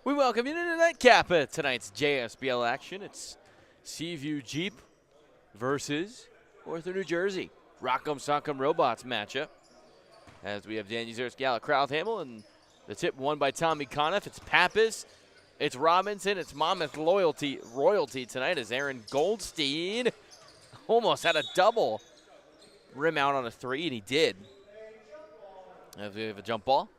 We welcome you to the nightcap of tonight's JSBL action. It's Seaview Jeep versus Ortho-New Jersey. Rock'em Sock'em Robots matchup. As we have Dan Uzerski, Alec Krauthamel, and the tip won by Tommy Conniff. It's Pappas, it's Robinson, it's Monmouth Royalty tonight as Aaron Goldstein almost had a double rim out on a three, and he did. As we have a jump ball.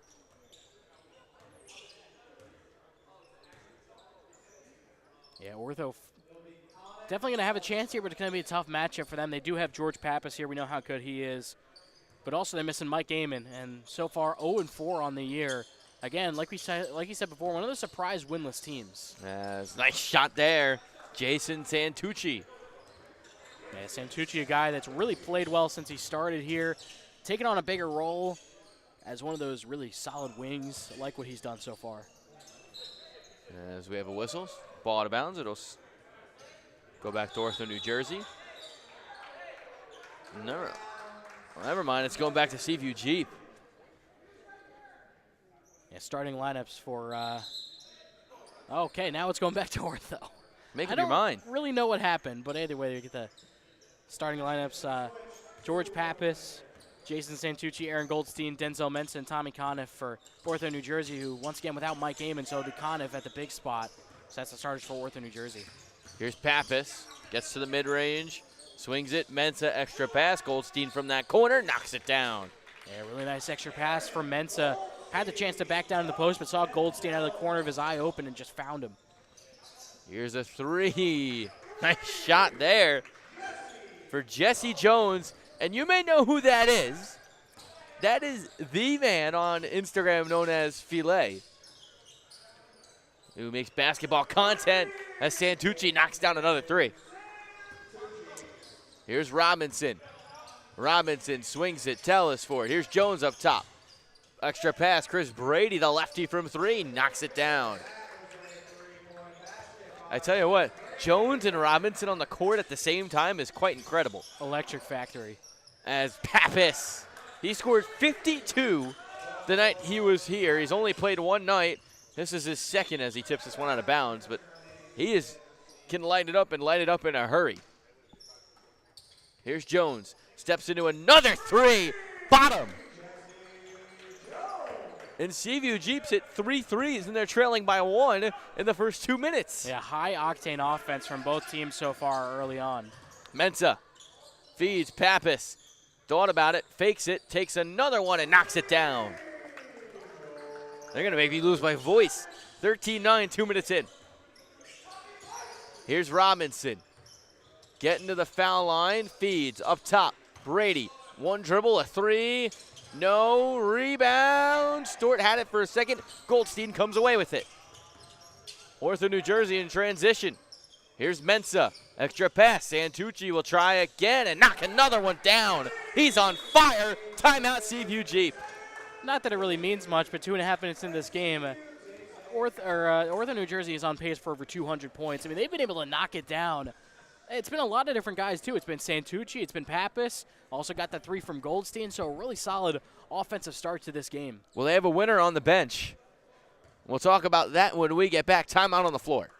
Yeah, Ortho definitely going to have a chance here, but it's going to be a tough matchup for them. They do have George Pappas here. We know how good he is. But also they're missing Mike Amon, and so far 0-4 on the year. Again, like you said before, one of the surprise winless teams. Nice shot there, Jason Santucci. Yeah, Santucci, a guy that's really played well since he started here, taking on a bigger role as one of those really solid wings. I like what he's done so far. As we have a whistle, ball out of bounds, it'll go back to Ortho-New Jersey. Never mind, it's going back to Seaview Jeep. Yeah, starting lineups for, okay, now it's going back to Ortho. Make up your mind. I don't really know what happened, but either way, you get the starting lineups. George Pappas, Jason Santucci, Aaron Goldstein, Denzel Mensah, and Tommy Conniff for Ortho-New Jersey, who once again without Mike Amon, so did Conniff at the big spot. So that's the starters for Ortho-New Jersey. Here's Pappas, gets to the mid-range, swings it, Mensah extra pass, Goldstein from that corner, knocks it down. Yeah, really nice extra pass from Mensah. Had the chance to back down in the post, but saw Goldstein out of the corner of his eye open and just found him. Here's a three. Nice shot there for Jesse Jones. And you may know who that is. That is the man on Instagram known as Filet, who makes basketball content as Santucci knocks down another three. Here's Robinson. Robinson swings it, Tellis for it. Here's Jones up top. Extra pass, Chris Brady, the lefty from three, knocks it down. I tell you what, Jones and Robinson on the court at the same time is quite incredible. Electric factory. As Pappas, he scored 52 the night he was here. He's only played one night. This is his second as he tips this one out of bounds, but he can light it up and light it up in a hurry. Here's Jones, steps into another three, bottom. And Seaview Jeeps hit 3 threes, and they're trailing by one in the first 2 minutes. Yeah, high-octane offense from both teams so far early on. Mensah feeds Pappas. Thought about it, fakes it, takes another one, and knocks it down. They're going to make me lose my voice. 13-9, 2 minutes in. Here's Robinson. Getting to the foul line, feeds up top. Brady, one dribble, a three. No, rebound. Stewart had it for a second. Goldstein comes away with it. Ortho-New Jersey in transition. Here's Mensah. Extra pass. Santucci will try again and knock another one down. He's on fire. Timeout, Seaview Jeep. Not that it really means much, but 2.5 minutes in this game, Ortho-New Jersey is on pace for over 200 points. I mean, they've been able to knock it down. It's been a lot of different guys, too. It's been Santucci. It's been Pappas. Also got that three from Goldstein. So a really solid offensive start to this game. Well, they have a winner on the bench. We'll talk about that when we get back. Timeout on the floor.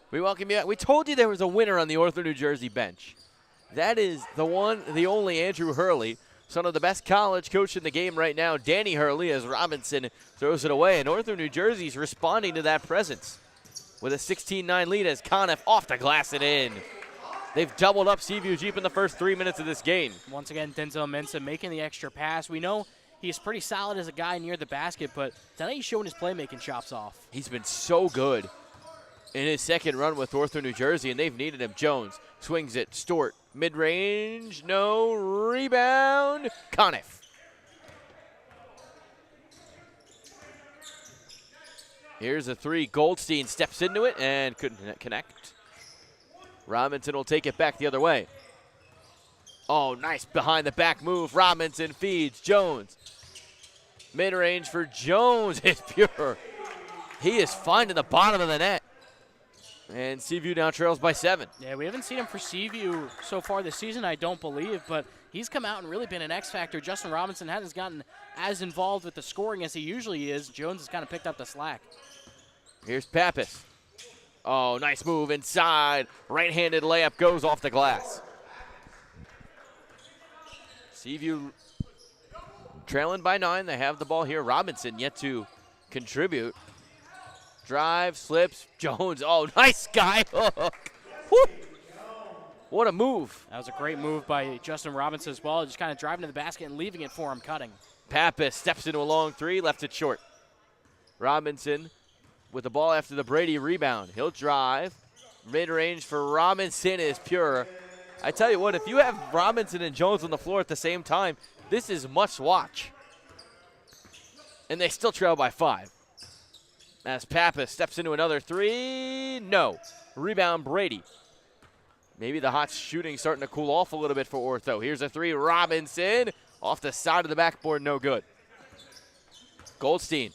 We welcome you. We told you there was a winner on the Ortho-New Jersey bench. That is the one, the only Andrew Hurley, son of the best college coach in the game right now, Danny Hurley, as Robinson throws it away. And Ortho-New Jersey's responding to that presence with a 16-9 lead as Conniff off the glass and in. They've doubled up Seaview Jeep in the first 3 minutes of this game. Once again, Denzel Mensah making the extra pass. We know he's pretty solid as a guy near the basket, but tonight he's showing his playmaking chops off. He's been so good. in his second run with Ortho, New Jersey, and they've needed him. Jones swings it. Stort, mid-range, no. Rebound, Conniff. Here's a three. Goldstein steps into it and couldn't connect. Robinson will take it back the other way. Oh, nice behind the back move. Robinson feeds Jones. Mid-range for Jones is pure. He is finding the bottom of the net. And Seaview now trails by 7. Yeah, we haven't seen him for Seaview so far this season, I don't believe, but he's come out and really been an X factor. Justin Robinson hasn't gotten as involved with the scoring as he usually is. Jones has kind of picked up the slack. Here's Pappas. Oh, nice move inside. Right-handed layup goes off the glass. Seaview trailing by 9. They have the ball here. Robinson yet to contribute. Drive, slips, Jones. Oh, nice sky hook. Woo. What a move. That was a great move by Justin Robinson as well, just kind of driving to the basket and leaving it for him cutting. Pappas steps into a long three, left it short. Robinson with the ball after the Brady rebound. He'll drive. Mid-range for Robinson is pure. I tell you what, if you have Robinson and Jones on the floor at the same time, this is must watch. And they still trail by 5. As Pappas steps into another three, no. Rebound Brady. Maybe the hot shooting starting to cool off a little bit for Ortho. Here's a three, Robinson. Off the side of the backboard, no good. Goldstein.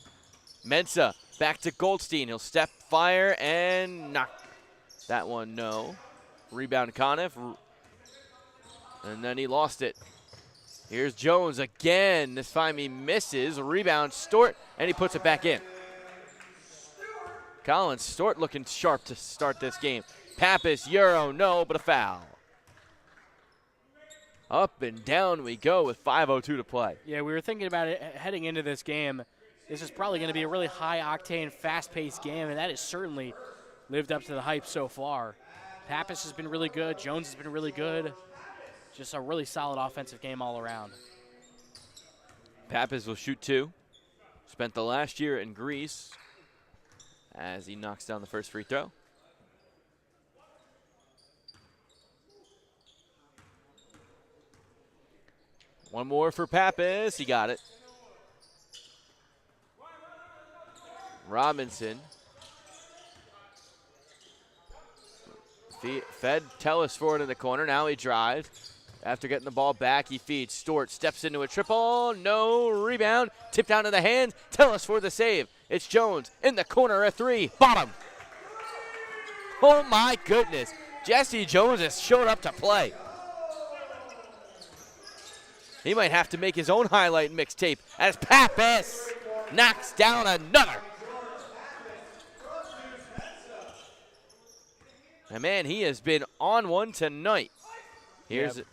Mensah back to Goldstein. He'll step, fire, and knock. That one, no. Rebound Conniff. And then he lost it. Here's Jones again. This time he misses. Rebound Stort, and he puts it back in. Collins, Stort looking sharp to start this game. Pappas, Euro, no, but a foul. Up and down we go with 5:02 to play. Yeah, we were thinking about it heading into this game. This is probably going to be a really high-octane, fast-paced game, and that has certainly lived up to the hype so far. Pappas has been really good. Jones has been really good. Just a really solid offensive game all around. Pappas will shoot 2. Spent the last year in Greece as he knocks down the first free throw. One more for Pappas. He got it. Robinson. Fed Tellis forward in the corner. Now he drives. After getting the ball back, he feeds. Stort steps into a triple. No rebound. Tipped down to the hands. Tellis for the save. It's Jones in the corner at 3. Bottom. Oh, my goodness. Jesse Jones has showed up to play. He might have to make his own highlight mixtape as Pappas knocks down another. And man, he has been on one tonight. Here's it.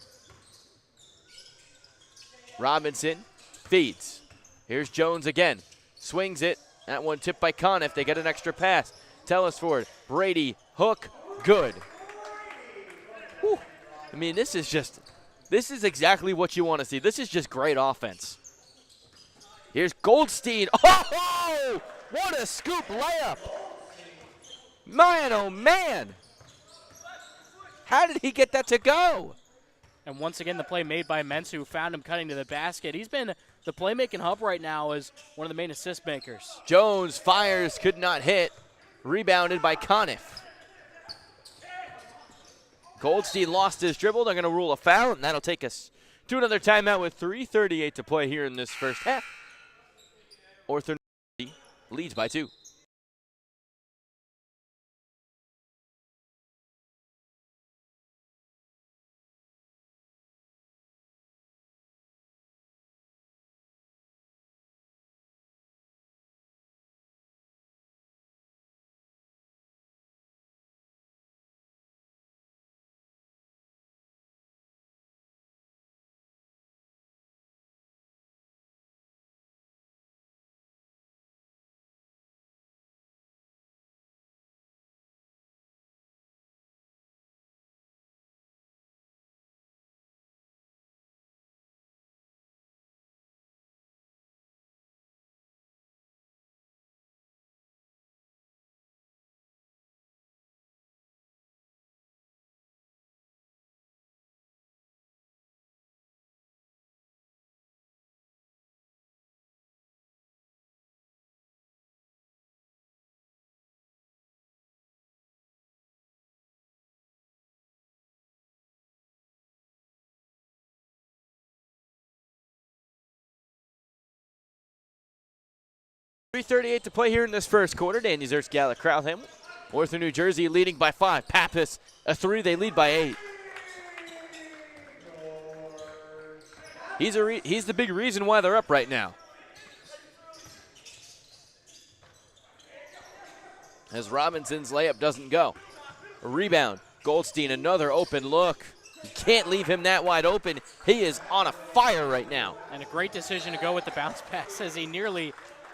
Robinson feeds. Here's Jones again. Swings it. That one tipped by Conniff. They get an extra pass. Tellisford. Brady. Hook. Good. Whew. I mean, this is exactly what you want to see. This is just great offense. Here's Goldstein. Oh, what a scoop layup. Man, oh, man. How did he get that to go? And once again, the play made by Mensah, who found him cutting to the basket. He's been the playmaking hub right now as one of the main assist makers. Jones fires, could not hit. Rebounded by Conniff. Goldstein lost his dribble. They're going to rule a foul, and that'll take us to another timeout with 3:38 to play here in this first half. Ortho leads by 2. 3:38 to play here in this first quarter. Danny Zerski, Crowtham. Ortho New Jersey leading by 5. Pappas a 3. They lead by 8. He's the big reason why they're up right now. As Robinson's layup doesn't go. A rebound. Goldstein, another open look. You can't leave him that wide open. He is on a fire right now. And a great decision to go with the bounce pass as he nearly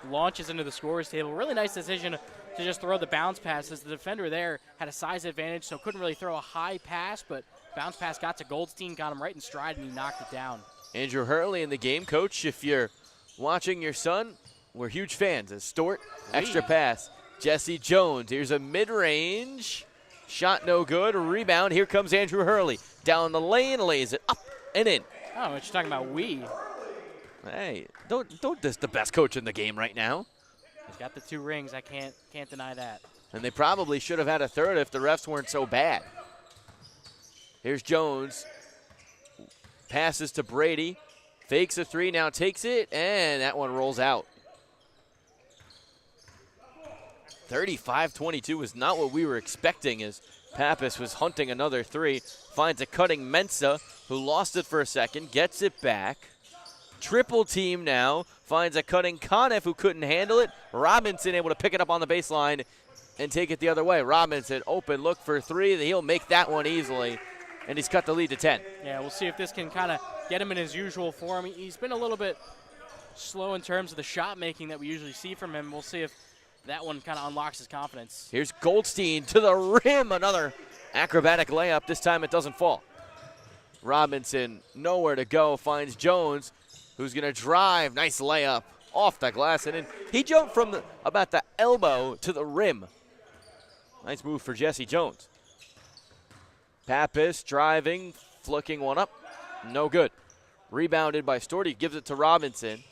launches into the scorer's table. Really nice decision to just throw the bounce pass as the defender there had a size advantage, so couldn't really throw a high pass, but bounce pass got to Goldstein, got him right in stride, and he knocked it down. Andrew Hurley in the game. Coach, if you're watching your son, we're huge fans. As Stort, extra pass. Jesse Jones, here's a mid-range. Shot no good, rebound. Here comes Andrew Hurley. Down the lane, lays it up and in. Oh, what you talking about, we? Hey, don't diss the best coach in the game right now. He's got the 2 rings, I can't deny that. And they probably should have had a third if the refs weren't so bad. Here's Jones. Passes to Brady. Fakes a 3, now takes it, and that one rolls out. 35-22 was not what we were expecting as Pappas was hunting another 3. Finds a cutting Mensa, who lost it for a second, gets it back. Triple team now. Finds a cutting Conniff, who couldn't handle it. Robinson able to pick it up on the baseline and take it the other way. Robinson open look for 3. He'll make that one easily, and he's cut the lead to 10. Yeah, we'll see if this can kind of get him in his usual form. He's been a little bit slow in terms of the shot making that we usually see from him. We'll see if that one kind of unlocks his confidence. Here's Goldstein to the rim. Another acrobatic layup. This time it doesn't fall. Robinson nowhere to go. Finds Jones, who's going to drive. Nice layup off the glass. And he jumped from about the elbow to the rim. Nice move for Jesse Jones. Pappas driving, flicking one up. No good. Rebounded by Storty. Gives it to Robinson.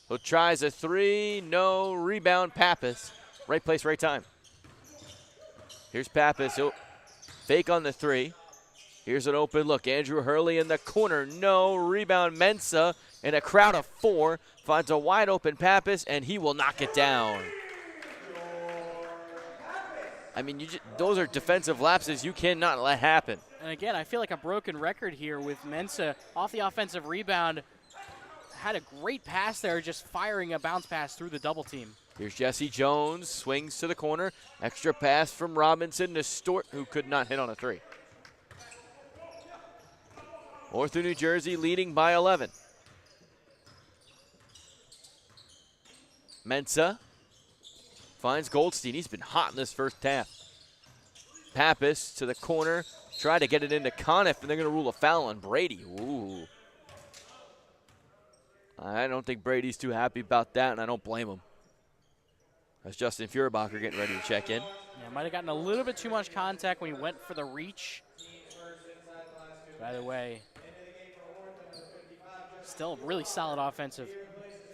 Who tries a 3. No. Rebound, Pappas. Right place, right time. Here's Pappas. He'll fake on the 3. Here's an open look. Andrew Hurley in the corner. No. Rebound, Mensa. And a crowd of 4 finds a wide open Pappas, and he will knock it down. I mean, those are defensive lapses you cannot let happen. And again, I feel like a broken record here with Mensa off the offensive rebound. Had a great pass there, just firing a bounce pass through the double team. Here's Jesse Jones, swings to the corner. Extra pass from Robinson to Stort, who could not hit on a 3. Ortho New Jersey leading by 11. Mensa finds Goldstein. He's been hot in this first half. Pappas to the corner. Try to get it into Conniff, and they're going to rule a foul on Brady. Ooh. I don't think Brady's too happy about that, and I don't blame him. That's Justin Feuerbacher getting ready to check in. Yeah, might have gotten a little bit too much contact when he went for the reach. By the way, still really solid offensive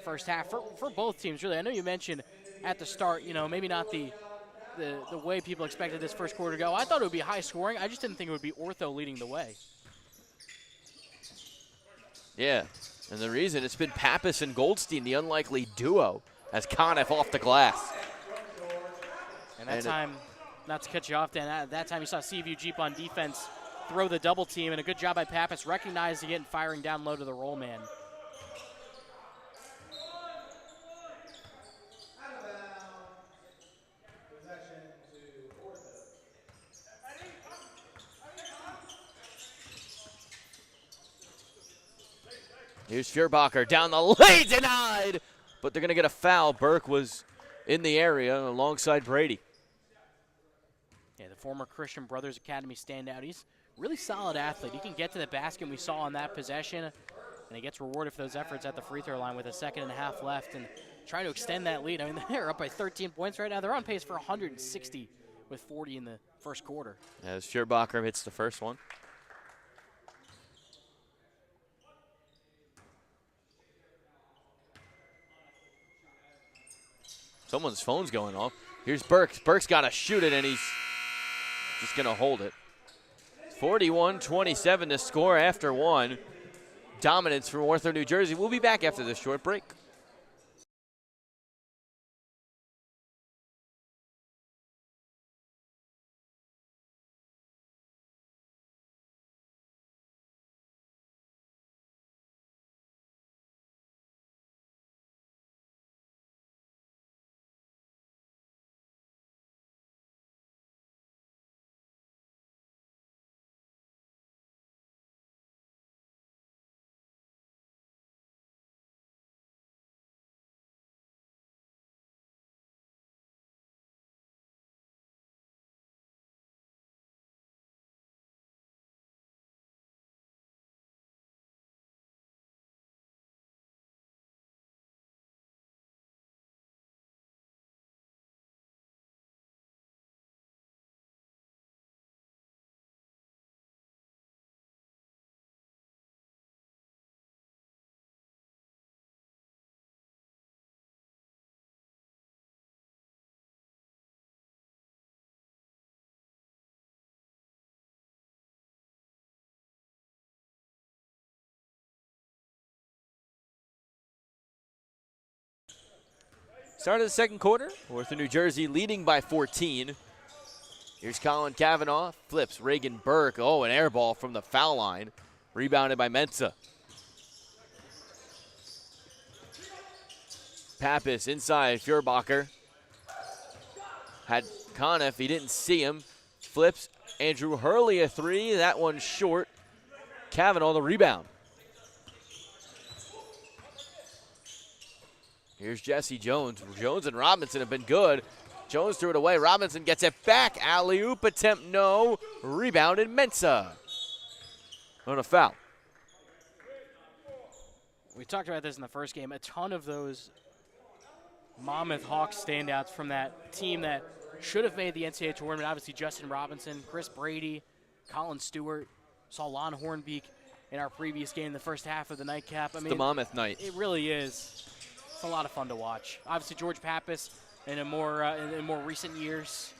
first half for both teams, really. I know you mentioned at the start, maybe not the way people expected this first quarter to go. I thought it would be high scoring. I just didn't think it would be Ortho leading the way. Yeah, and the reason it's been Pappas and Goldstein, the unlikely duo, as Conniff off the glass. And that time, not to cut you off, Dan, that time you saw Seaview Jeep on defense throw the double team, and a good job by Pappas recognizing it and firing down low to the roll man. Here's Feuerbacher down the lane, denied, but they're going to get a foul. Burke was in the area alongside Brady. Yeah, the former Christian Brothers Academy standout. He's a really solid athlete. He can get to the basket we saw on that possession, and he gets rewarded for those efforts at the free throw line with a second and a half left and try to extend that lead. I mean, they're up by 13 points right now. They're on pace for 160 with 40 in the first quarter. As Feuerbacher hits the first one. Someone's phone's going off. Here's Burks. Burks got to shoot it, and he's just going to hold it. 41-27 to score after one. Dominance from Ortho New Jersey. We'll be back after this short break. Start of the second quarter. Ortho-New Jersey leading by 14. Here's Colin Cavanaugh. Flips Reagan Burke. Oh, an air ball from the foul line. Rebounded by Mensah. Pappas inside. Furbacher had Conniff. He didn't see him. Flips. Andrew Hurley a three. That one's short. Cavanaugh the rebound. Here's Jesse Jones. Jones and Robinson have been good. Jones threw it away. Robinson gets it back. Alley-oop attempt, no. Rebounded Mensah. On a foul. We talked about this in the first game. A ton of those Monmouth Hawks standouts from that team that should have made the NCAA tournament. Obviously, Justin Robinson, Chris Brady, Colin Stewart, saw Lon Hornbeek in our previous game in the first half of the nightcap. I mean, the Monmouth night. It really is. It's a lot of fun to watch. Obviously, George Pappas in more recent years.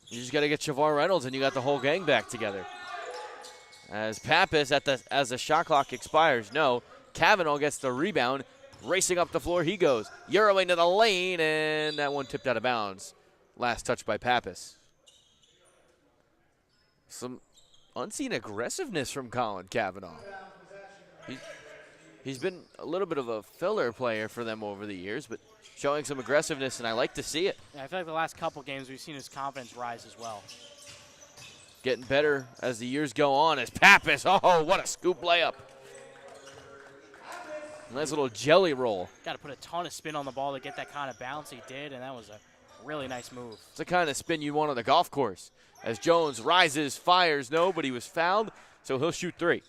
You just got to get Shavar Reynolds, and you got the whole gang back together. As Pappas, as the shot clock expires, no. Cavanaugh gets the rebound. Racing up the floor, he goes. Euroing to the lane, and that one tipped out of bounds. Last touch by Pappas. Some unseen aggressiveness from Colin Cavanaugh. He's been a little bit of a filler player for them over the years, but showing some aggressiveness, and I like to see it. Yeah, I feel like the last couple games we've seen his confidence rise as well. Getting better as the years go on as Pappas, oh, what a scoop layup. Nice little jelly roll. Got to put a ton of spin on the ball to get that kind of bounce he did, and that was a really nice move. It's the kind of spin you want on the golf course. As Jones rises, fires, no, but he was fouled, so he'll shoot three.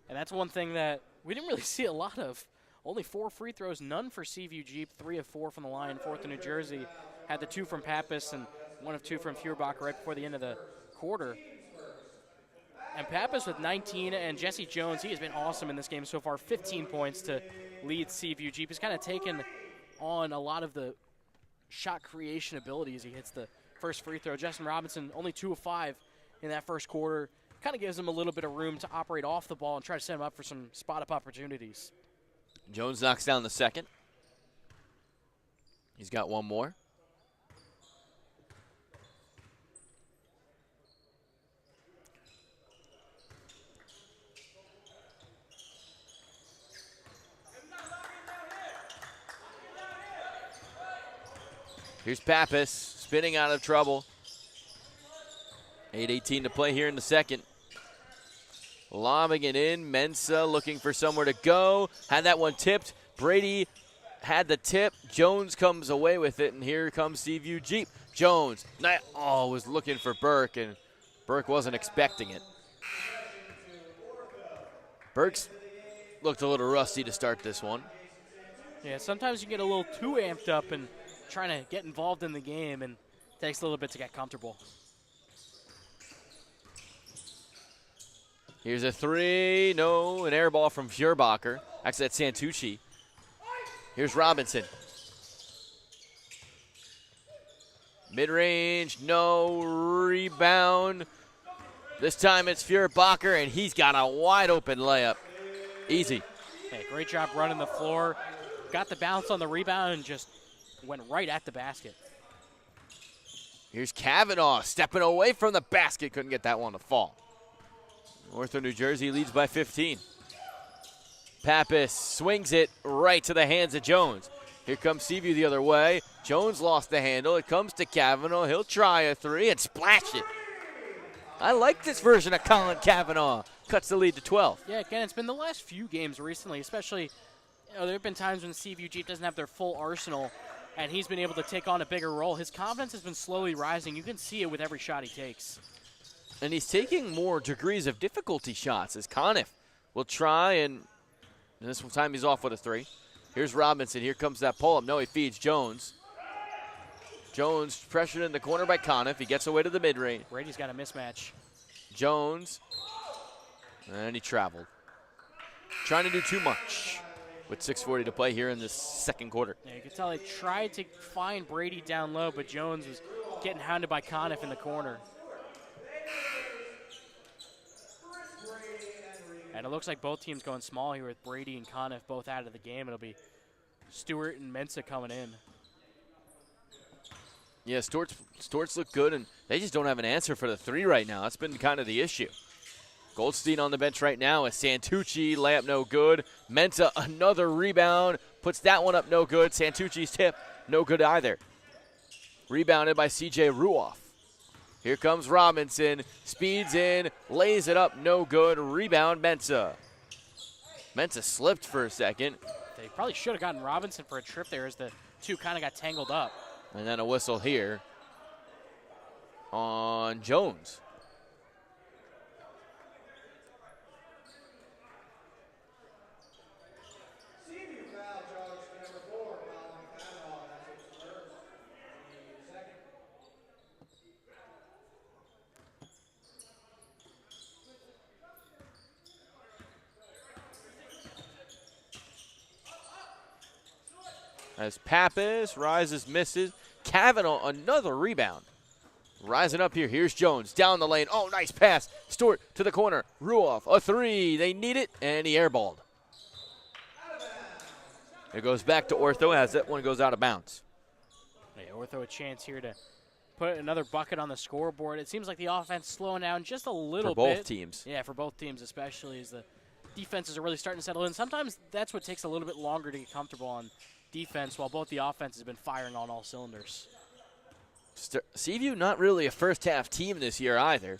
And that's one thing that we didn't really see a lot of. Only 4 free throws, none for Seaview Jeep, 3 of 4 from the line. Fourth in New Jersey had the 2 from Pappas and 1 of 2 from Furbacher right before the end of the quarter. And Pappas with 19, and Jesse Jones, he has been awesome in this game so far. 15 points to lead Seaview Jeep. He's kind of taken on a lot of the shot creation abilities. He hits the first free throw. Justin Robinson, only 2 of 5 in that first quarter. Kind of gives him a little bit of room to operate off the ball and try to set him up for some spot-up opportunities. Jones knocks down the second. He's got one more. Here's Pappas spinning out of trouble. 8:18 to play here in the second. Lobbing it in. Mensah looking for somewhere to go. Had that one tipped. Brady had the tip. Jones comes away with it, and here comes Seaview Jeep. Jones was looking for Burke, and Burke wasn't expecting it. Burke's looked a little rusty to start this one. Yeah, sometimes you get a little too amped up and trying to get involved in the game, and it takes a little bit to get comfortable. Here's a three. No, an air ball from Furbacher. Actually, that's Santucci. Here's Robinson. Mid-range, no. Rebound. This time it's Furbacher, and he's got a wide-open layup. Easy. Hey, great job running the floor. Got the bounce on the rebound and just went right at the basket. Here's Cavanaugh stepping away from the basket. Couldn't get that one to fall. Ortho-New Jersey leads by 15. Pappas swings it right to the hands of Jones. Here comes Seaview the other way. Jones lost the handle. It comes to Cavanaugh. He'll try a three and splash it. I like this version of Colin Cavanaugh. Cuts the lead to 12. Yeah, again, it's been the last few games recently, especially, there have been times when Seaview Jeep doesn't have their full arsenal, and he's been able to take on a bigger role. His confidence has been slowly rising. You can see it with every shot he takes. And he's taking more degrees of difficulty shots as Conniff will try, and this time he's off with a three. Here's Robinson. Here comes that pull-up. No, he feeds Jones. Jones pressured in the corner by Conniff. He gets away to the mid-range. Brady's got a mismatch. Jones, and he traveled. Trying to do too much with 6:40 to play here in this second quarter. Yeah, you can tell they tried to find Brady down low, but Jones was getting hounded by Conniff in the corner. And it looks like both teams going small here with Brady and Conniff both out of the game. It'll be Stewart and Mensa coming in. Yeah, Storts look good, and they just don't have an answer for the three right now. That's been kind of the issue. Goldstein on the bench right now is Santucci, layup no good. Mensa, another rebound, puts that one up no good. Santucci's tip, no good either. Rebounded by C.J. Ruoff. Here comes Robinson, speeds in, lays it up, no good. Rebound, Mensa. Mensa slipped for a second. They probably should have gotten Robinson for a trip there as the two kind of got tangled up. And then a whistle here on Jones. As Pappas rises, misses. Kavanaugh, another rebound. Rising up here. Here's Jones down the lane. Oh, nice pass. Stewart to the corner. Ruoff, a three. They need it, and he airballed. It goes back to Ortho as that one goes out of bounds. Yeah, Ortho a chance here to put another bucket on the scoreboard. It seems like the offense slowing down just a little bit. For both teams. Yeah, for both teams especially as the defenses are really starting to settle in. Sometimes that's what takes a little bit longer to get comfortable on defense while both the offenses have been firing on all cylinders. Seaview not really a first-half team this year either.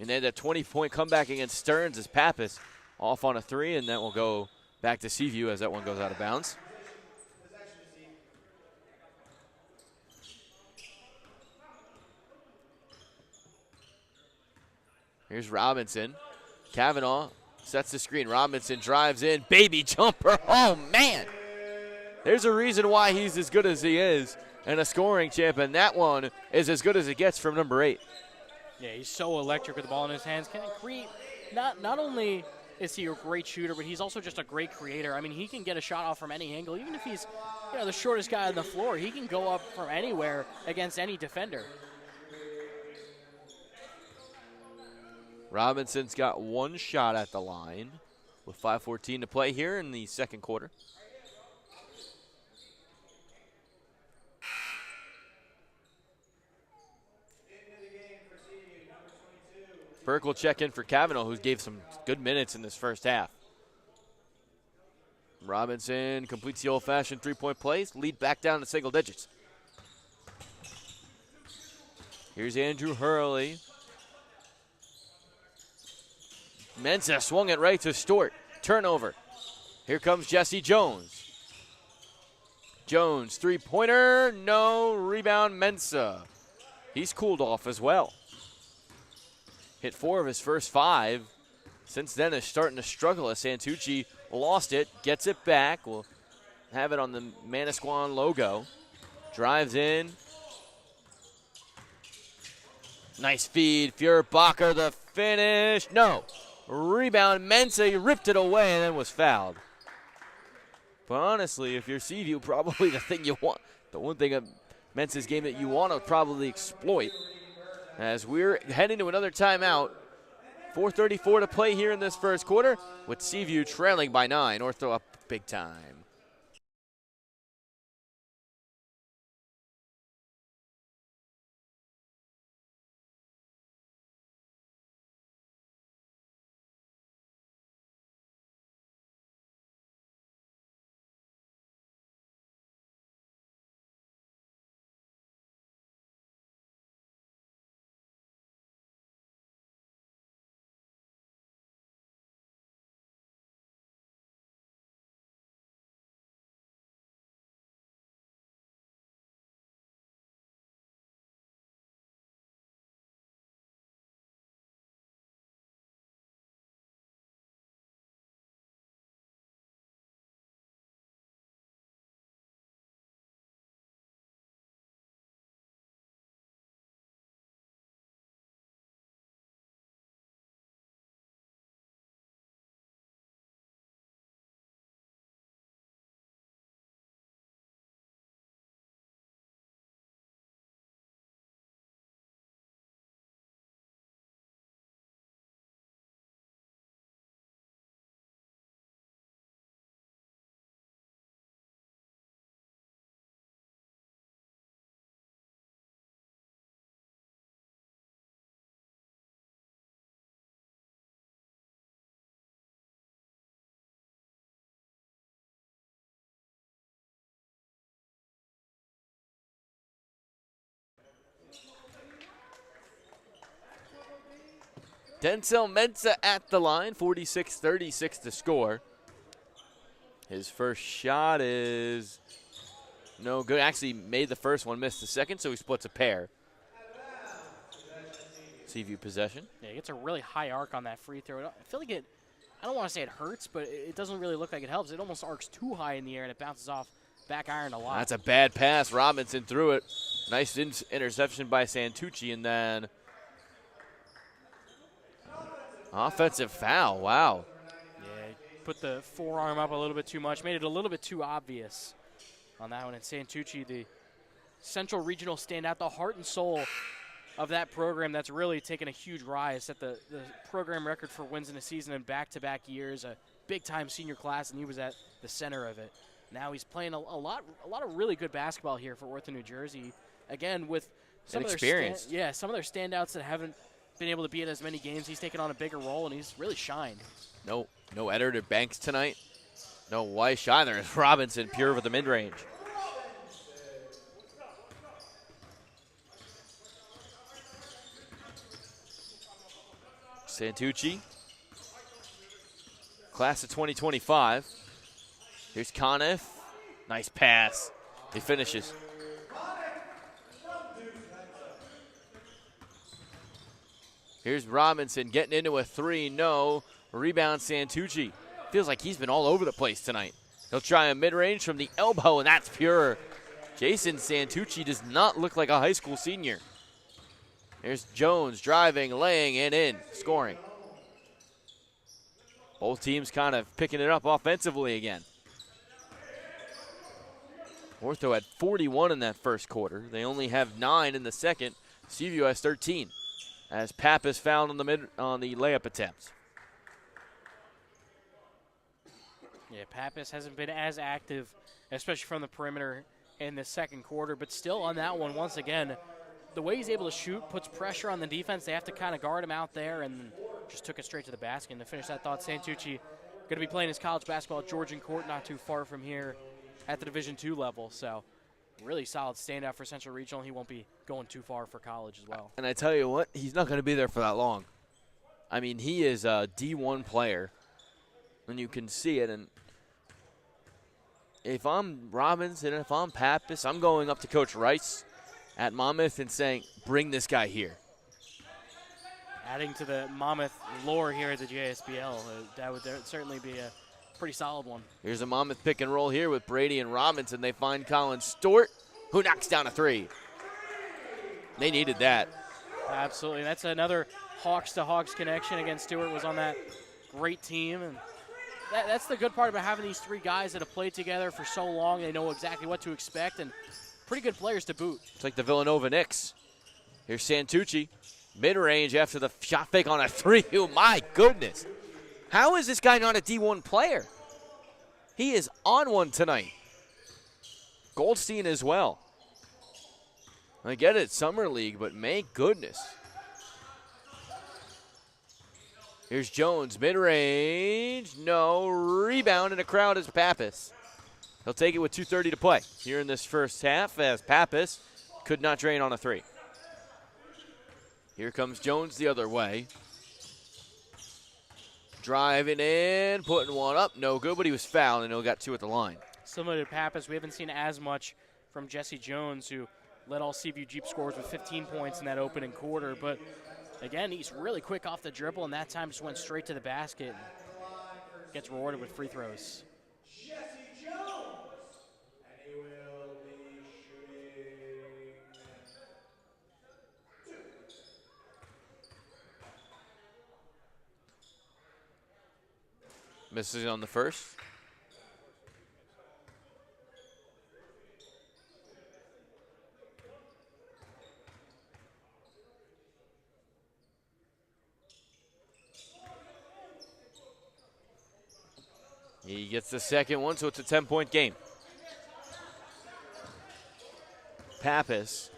And they had that 20-point comeback against Stearns as Pappas off on a three, and that will go back to Seaview as that one goes out of bounds. Here's Robinson. Kavanaugh sets the screen. Robinson drives in. Baby jumper. Oh, man. There's a reason why he's as good as he is and a scoring champ, and that one is as good as it gets from number 8. Yeah, he's so electric with the ball in his hands. Can create. Not only is he a great shooter, but he's also just a great creator. I mean, he can get a shot off from any angle. Even if he's the shortest guy on the floor, he can go up from anywhere against any defender. Robinson's got one shot at the line with 5:14 to play here in the second quarter. Burke will check in for Kavanaugh, who gave some good minutes in this first half. Robinson completes the old-fashioned three-point plays, lead back down to single digits. Here's Andrew Hurley. Mensa swung it right to Stewart. Turnover. Here comes Jesse Jones. Jones, three-pointer, no. Rebound, Mensa. He's cooled off as well. Hit 4 of his first 5. Since then is starting to struggle as Santucci lost it, gets it back. We'll have it on the Manasquan logo. Drives in. Nice feed. Feuerbacher the finish. No. Rebound, Mensa. He ripped it away and then was fouled. But honestly, if you're Seaview, probably the thing you want, the one thing of Mensa's game that you want to probably exploit. As we're heading to another timeout. 4:34 to play here in this first quarter with Seaview trailing by 9. Ortho up big time. Denzel Mensah at the line, 46-36 to score. His first shot is no good. Actually made the first one, missed the second, so he splits a pair. Seaview possession. Yeah, he gets a really high arc on that free throw. I feel like I don't want to say it hurts, but it doesn't really look like it helps. It almost arcs too high in the air, and it bounces off back iron a lot. That's a bad pass. Robinson threw it. Nice interception by Santucci, and then offensive foul. Wow. Yeah, put the forearm up a little bit too much, made it a little bit too obvious on that one. And Santucci, the Central Regional standout, the heart and soul of that program that's really taken a huge rise, set the program record for wins in a season in back-to-back years, a big-time senior class, and he was at the center of it. Now he's playing a lot of really good basketball here for Ortho-New Jersey. Again, with some of their standouts that haven't been able to be in as many games, he's taken on a bigger role, and he's really shined. No Eddard or Banks tonight. No Weiss either. It's Robinson pure with the mid-range. Santucci, class of 2025. Here's Conniff. Nice pass. He finishes. Here's Robinson getting into a three. No. Rebound Santucci. Feels like he's been all over the place tonight. He'll try a mid-range from the elbow, and that's pure. Jason Santucci does not look like a high school senior. Here's Jones driving, laying, and in, scoring. Both teams kind of picking it up offensively again. Ortho had 41 in that first quarter. They only have 9 in the second. Seaview has 13. As Pappas fouled on the layup attempts. Yeah, Pappas hasn't been as active, especially from the perimeter in the second quarter, but still on that one, once again, the way he's able to shoot puts pressure on the defense. They have to kind of guard him out there, and just took it straight to the basket. And to finish that thought, Santucci going to be playing his college basketball at Georgian Court, not too far from here at the Division II level. So really solid standout for Central Regional. He won't be going too far for college as well. And I tell you what, he's not going to be there for that long. I mean, he is a D1 player, and you can see it. And if I'm Robinson, if I'm Pappas, I'm going up to Coach Rice at Monmouth and saying, bring this guy here. Adding to the Monmouth lore here at the JSBL, that would certainly be a pretty solid one. Here's a Monmouth pick and roll here with Brady and Robinson. They find Colin Stewart, who knocks down a three. They needed that. Absolutely. That's another Hawks to Hawks connection. Again, Stewart was on that great team. And that's the good part about having these three guys that have played together for so long. They know exactly what to expect, and pretty good players to boot. It's like the Villanova Knicks. Here's Santucci. Mid-range after the shot fake on a three. Oh, my goodness. How is this guy not a D1 player? He is on one tonight. Goldstein as well. I get it, Summer League, but my goodness. Here's Jones, mid-range. No. Rebound, and a crowd is Pappas. He'll take it with 2:30 to play here in this first half as Pappas could not drain on a three. Here comes Jones the other way. Driving in, putting one up. No good, but he was fouled, and he'll got 2 at the line. Similar to Pappas, we haven't seen as much from Jesse Jones, who led all Seaview Jeep scores with 15 points in that opening quarter. But, again, he's really quick off the dribble, and that time just went straight to the basket and gets rewarded with free throws. Misses on the first. He gets the second one, so it's a 10-point game. Pappas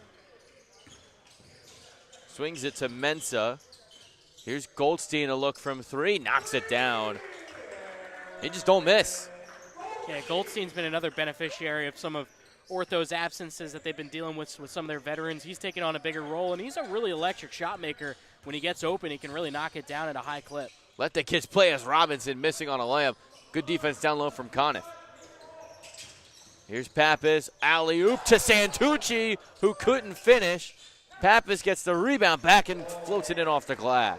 swings it to Mensah. Here's Goldstein, a look from 3, knocks it down. They just don't miss. Yeah, Goldstein's been another beneficiary of some of Ortho's absences that they've been dealing with some of their veterans. He's taken on a bigger role, and he's a really electric shot maker. When he gets open, he can really knock it down at a high clip. Let the kids play as Robinson missing on a layup. Good defense down low from Conniff. Here's Pappas, alley-oop to Santucci, who couldn't finish. Pappas gets the rebound back and floats it in off the glass.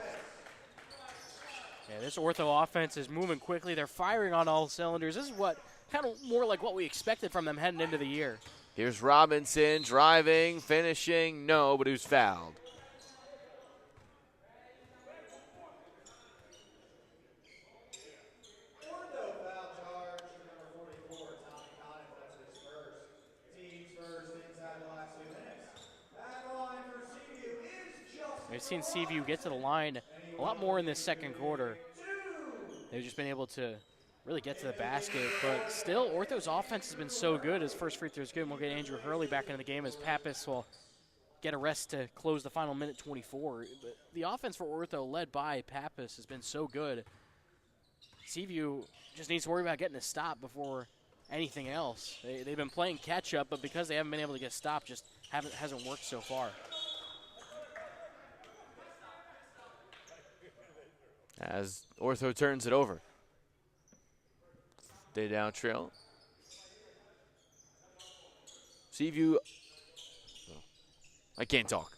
Yeah, this Ortho offense is moving quickly. They're firing on all cylinders. This is what kind of more like what we expected from them heading into the year. Here's Robinson driving, finishing, no, but he was fouled. We've seen Seaview get to the line a lot more in this second quarter. They've just been able to really get to the basket, but still, Ortho's offense has been so good. His first free throw is good, and we'll get Andrew Hurley back into the game as Pappas will get a rest to close the final minute 24. But the offense for Ortho, led by Pappas, has been so good. Seaview just needs to worry about getting a stop before anything else. They've been playing catch-up, but because they haven't been able to get stopped, just hasn't worked so far. As Ortho turns it over. Stay down trail. Seaview. I can't talk.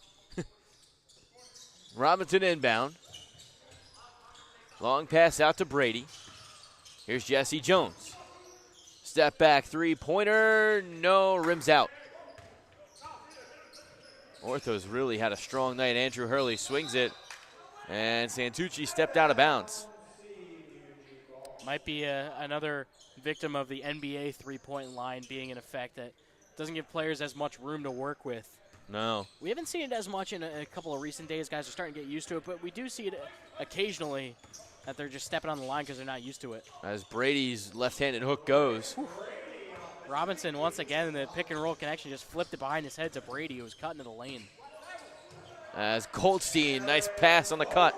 Robinson inbound. Long pass out to Brady. Here's Jesse Jones. Step back three-pointer. No, rims out. Ortho's really had a strong night. Andrew Hurley swings it. And Santucci stepped out of bounds. Might be another victim of the NBA three-point line being in effect that doesn't give players as much room to work with. No. We haven't seen it as much in a couple of recent days. Guys are starting to get used to it, but we do see it occasionally that they're just stepping on the line because they're not used to it. As Brady's left-handed hook goes. Whew. Robinson, once again, in the pick-and-roll connection, just flipped it behind his head to Brady, who was cut into the lane. As Goldstein, nice pass on the cut.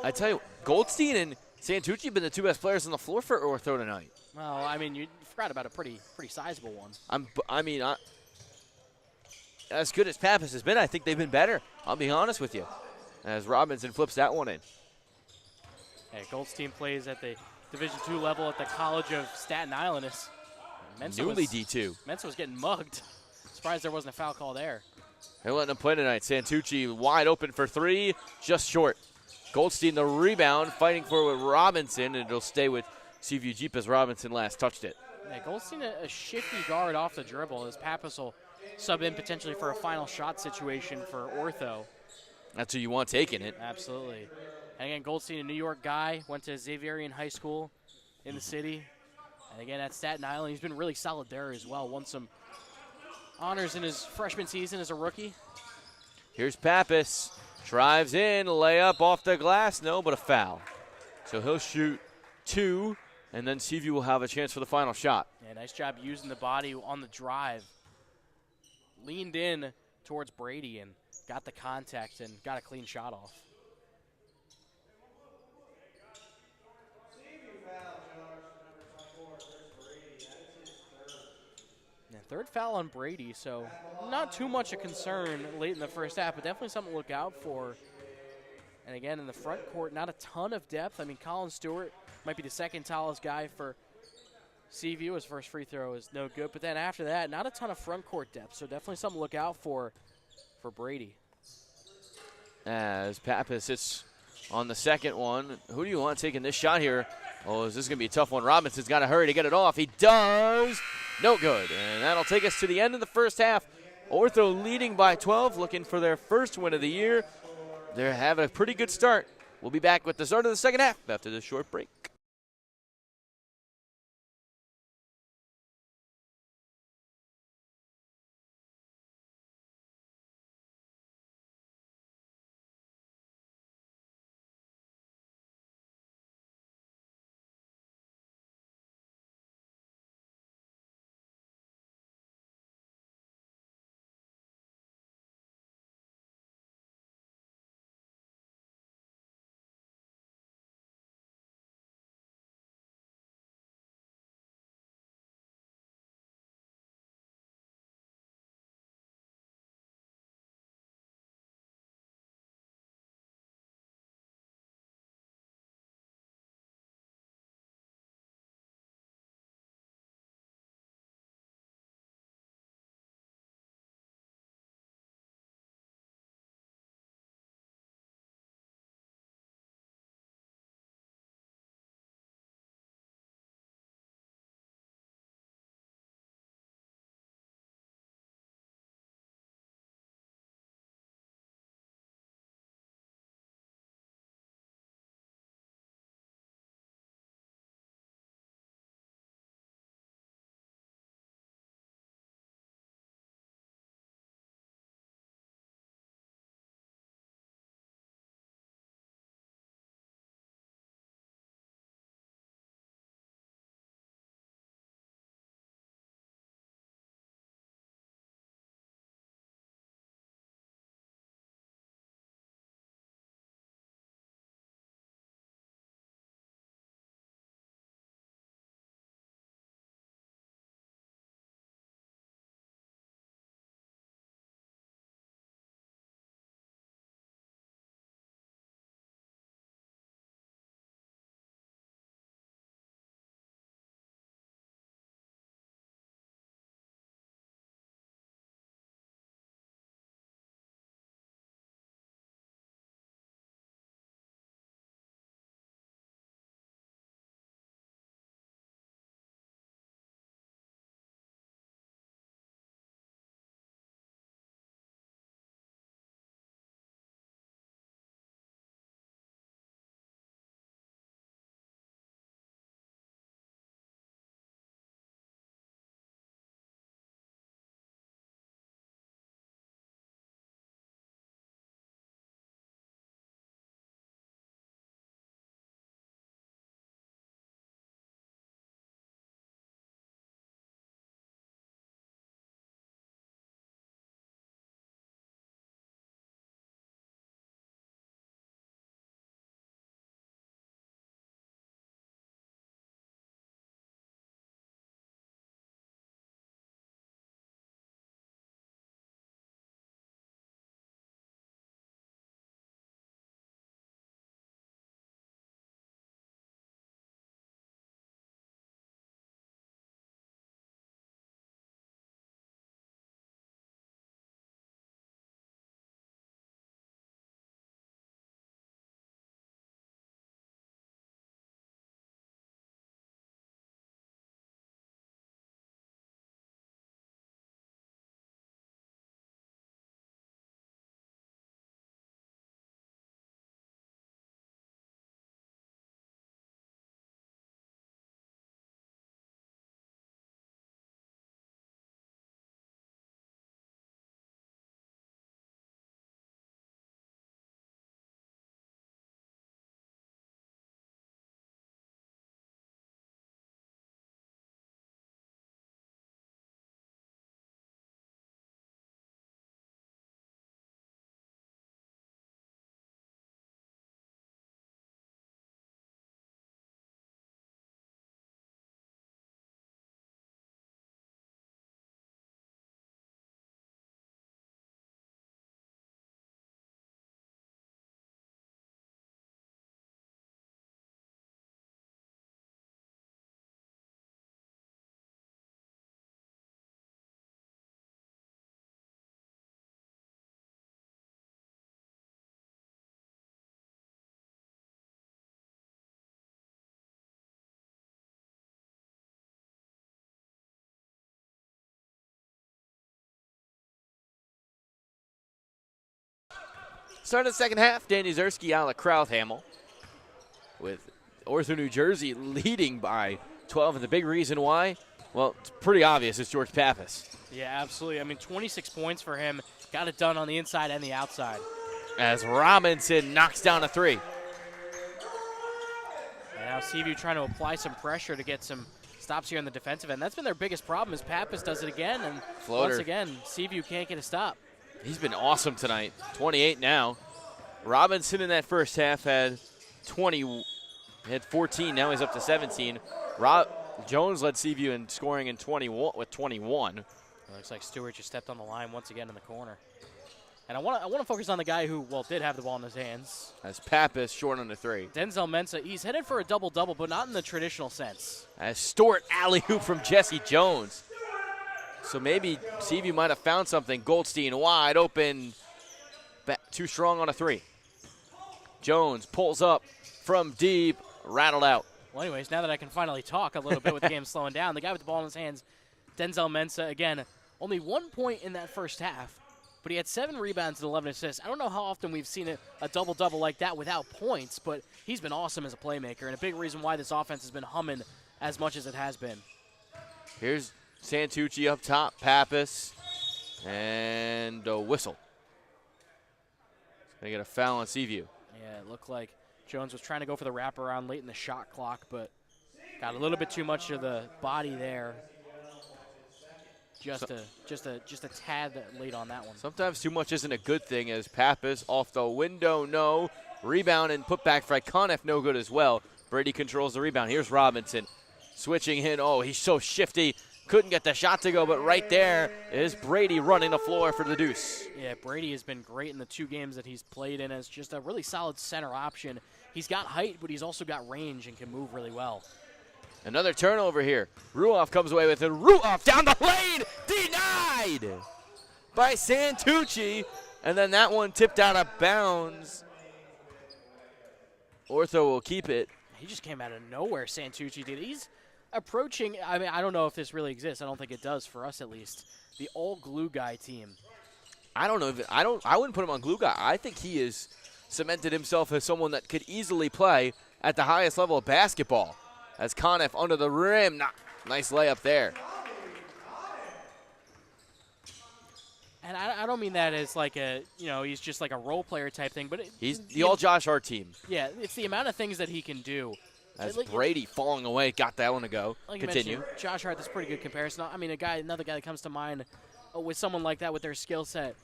I tell you, Goldstein and Santucci have been the two best players on the floor for Ortho tonight. Well, I mean, you forgot about a pretty sizable one. As good as Pappas has been, I think they've been better. I'll be honest with you. As Robinson flips that one in. Hey, Goldstein plays at the Division II level at the College of Staten Island. Newly D2. Mensa was getting mugged. Surprised there wasn't a foul call there. They're letting him play tonight. Santucci wide open for three, just short. Goldstein the rebound, fighting for it with Robinson, and it'll stay with Seaview Jeep as Robinson last touched it. Yeah, Goldstein a shifty guard off the dribble as Pappas will sub in potentially for a final shot situation for Ortho. That's who you want taking it. Absolutely. And again, Goldstein, a New York guy, went to Xaverian High School in the city. And again, at Staten Island, he's been really solid there as well. Won some honors in his freshman season as a rookie. Here's Pappas. Drives in, layup off the glass. No, but a foul. So he'll shoot two, and then Seaview will have a chance for the final shot. Yeah, nice job using the body on the drive. Leaned in towards Brady and got the contact and got a clean shot off. Third foul on Brady, so not too much a concern late in the first half, but definitely something to look out for. And again, in the front court, not a ton of depth. I mean, Colin Stewart might be the second tallest guy for Seaview. His first free throw is no good. But then after that, not a ton of front court depth, so definitely something to look out for Brady. As Pappas sits on the second one. Who do you want taking this shot here? Oh, is this going to be a tough one? Robinson's got to hurry to get it off. He does. No good. And that'll take us to the end of the first half. Ortho leading by 12, looking for their first win of the year. They're having a pretty good start. We'll be back with the start of the second half after this short break. start of the second half, Danny Zerski out of Krauthamel with Ortho-New Jersey leading by 12. And the big reason why, well, it's pretty obvious. It's George Pappas. Yeah, absolutely. I mean, 26 points for him. Got it done on the inside and the outside. As Robinson knocks down a 3. And now Seaview trying to apply some pressure to get some stops here on the defensive end. That's been their biggest problem is Pappas does it again. And Floater. once again, Seaview can't get a stop. He's been awesome tonight. 28 now. Robinson in that first half had 14. Now he's up to 17. Jones led Seaview in scoring in 21 with 21. It looks like Stewart just stepped on the line once again in the corner. And I want to focus on the guy who, well, did have the ball in his hands. As Pappas short on the 3. Denzel Mensah, he's headed for a double-double, but not in the traditional sense. As Stewart alley-oop from Jesse Jones. So maybe Seaview might have found something. Goldstein wide open. Too strong on a 3. Jones pulls up from deep, rattled out. Well, anyways, now that I can finally talk a little bit with the game slowing down, the guy with the ball in his hands, Denzel Mensah, again, only 1 point in that first half, but he had 7 rebounds and 11 assists. I don't know how often we've seen a double-double like that without points, but he's been awesome as a playmaker and a big reason why this offense has been humming as much as it has been. Here's Santucci up top, Pappas, and a whistle. Going to get a foul on Seaview. Yeah, it looked like Jones was trying to go for the wraparound late in the shot clock, but got a little bit too much of the body there. Just a tad late on that one. Sometimes too much isn't a good thing as Pappas off the window, no. Rebound and put back for Conniff, no good as well. Brady controls the rebound. Here's Robinson switching in. Oh, he's so shifty. Couldn't get the shot to go, but right there is Brady running the floor for the deuce. Yeah, Brady has been great in the 2 games that he's played in as just a really solid center option. He's got height, but he's also got range and can move really well. Another turnover here. Ruoff comes away with it. Ruoff down the lane, denied by Santucci, and then that one tipped out of bounds. Ortho will keep it. He just came out of nowhere, Santucci did. He's approaching, I mean, I don't know if this really exists. I don't think it does for us at least. The all glue guy team. I don't know if I wouldn't put him on glue guy. I think he has cemented himself as someone that could easily play at the highest level of basketball. As Conniff under the rim, nice layup there. And I don't mean that as like he's just like a role player type thing, but he's the all Josh Hart team. Yeah, it's the amount of things that he can do. As Brady falling away, got that one to go. Like Continue. Josh Hart, that's a pretty good comparison. I mean, another guy that comes to mind with someone like that with their skill set,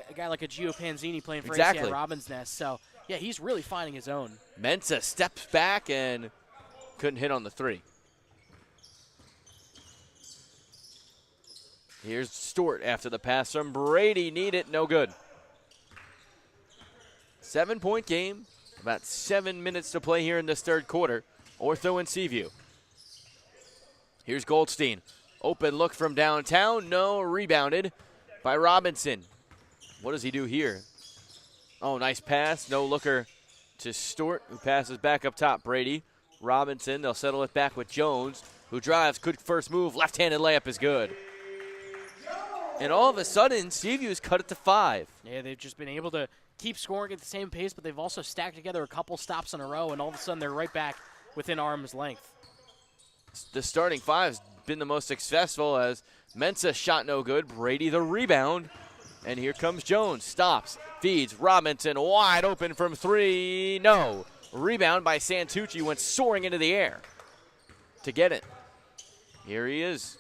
a guy like a Gio Panzini playing for AC Robbins Nest. So, yeah, he's really finding his own. Mensah steps back and couldn't hit on the 3. Here's Stewart after the pass from Brady. Need it, no good. 7-point game. About 7 minutes to play here in this third quarter. Ortho and Seaview. Here's Goldstein. Open look from downtown. No, rebounded by Robinson. What does he do here? Oh, nice pass. No looker to Stewart, who passes back up top. Brady. Robinson, they'll settle it back with Jones, who drives. Good first move. Left-handed layup is good. And all of a sudden, Seaview's cut it to 5. Yeah, they've just been able to keep scoring at the same pace, but they've also stacked together a couple stops in a row, and all of a sudden they're right back within arm's length. The starting 5's been the most successful as Mensah shot no good. Brady the rebound. And here comes Jones. Stops. Feeds. Robinson wide open from 3. No. Rebound by Santucci. Went soaring into the air to get it. Here he is.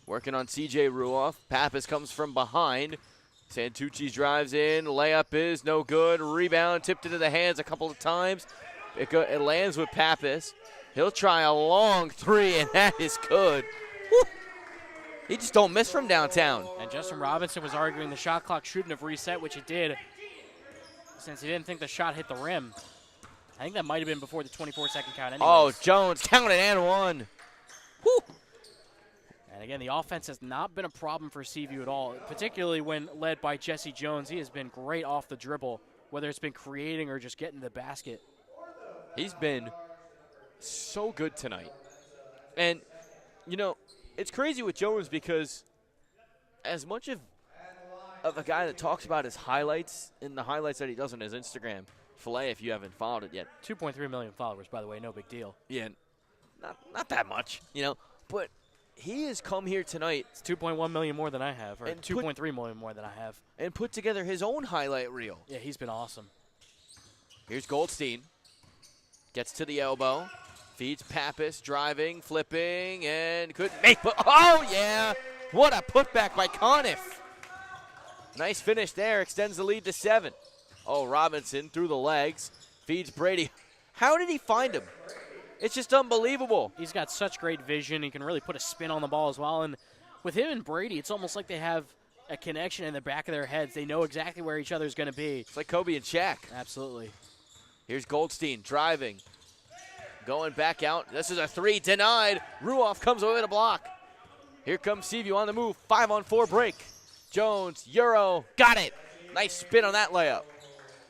Working on C.J. Ruoff. Pappas comes from behind. Santucci drives in. Layup is no good. Rebound tipped into the hands a couple of times. It lands with Pappas. He'll try a long 3, and that is good. Woo. He just don't miss from downtown. And Justin Robinson was arguing the shot clock shouldn't have reset, which it did, since he didn't think the shot hit the rim. I think that might have been before the 24-second count anyways. Oh, Jones counted and one. Woo. And again, the offense has not been a problem for Seaview at all, particularly when led by Jesse Jones. He has been great off the dribble, whether it's been creating or just getting the basket. He's been so good tonight. And, you know, it's crazy with Jones because as much of of a guy that talks about his highlights and the highlights that he does on his Instagram. Filet, if you haven't followed it yet. 2.3 million followers, by the way, no big deal. Yeah, not that much, But he has come here tonight. It's 2.1 million more than I have, or And 2.3 million more than I have. And put together his own highlight reel. Yeah, he's been awesome. Here's Goldstein. Gets to the elbow. Feeds Pappas, driving, flipping, and couldn't make. But oh, yeah. What a putback by Conniff. Nice finish there. Extends the lead to 7. Oh, Robinson through the legs. Feeds Brady. How did he find him? It's just unbelievable. He's got such great vision. He can really put a spin on the ball as well. And with him and Brady, it's almost like they have a connection in the back of their heads. They know exactly where each other's going to be. It's like Kobe and Shaq. Absolutely. Here's Goldstein driving. Going back out. This is a 3 denied. Ruoff comes away with a block. Here comes Seaview on the move. 5-on-4 break. Jones, Euro, got it. Nice spin on that layup.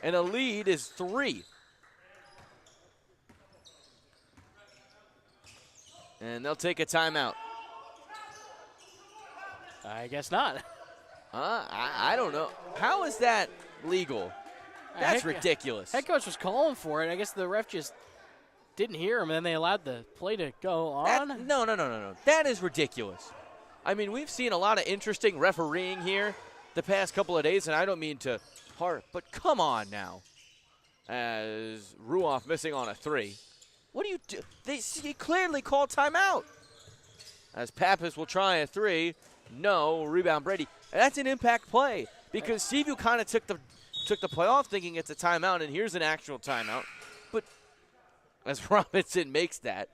And the lead is 3. And they'll take a timeout. I guess not. I don't know. How is that legal? That's ridiculous. Head coach was calling for it. I guess the ref just didn't hear him, and then they allowed the play to go on. No. That is ridiculous. I mean, we've seen a lot of interesting refereeing here the past couple of days, and I don't mean to harp, but come on now. As Ruoff missing on a 3. What do you do? He clearly called timeout. As Pappas will try a 3. No, rebound Brady. And that's an impact play because Seaview kind of took the play off thinking it's a timeout, and here's an actual timeout. But as Robinson makes that,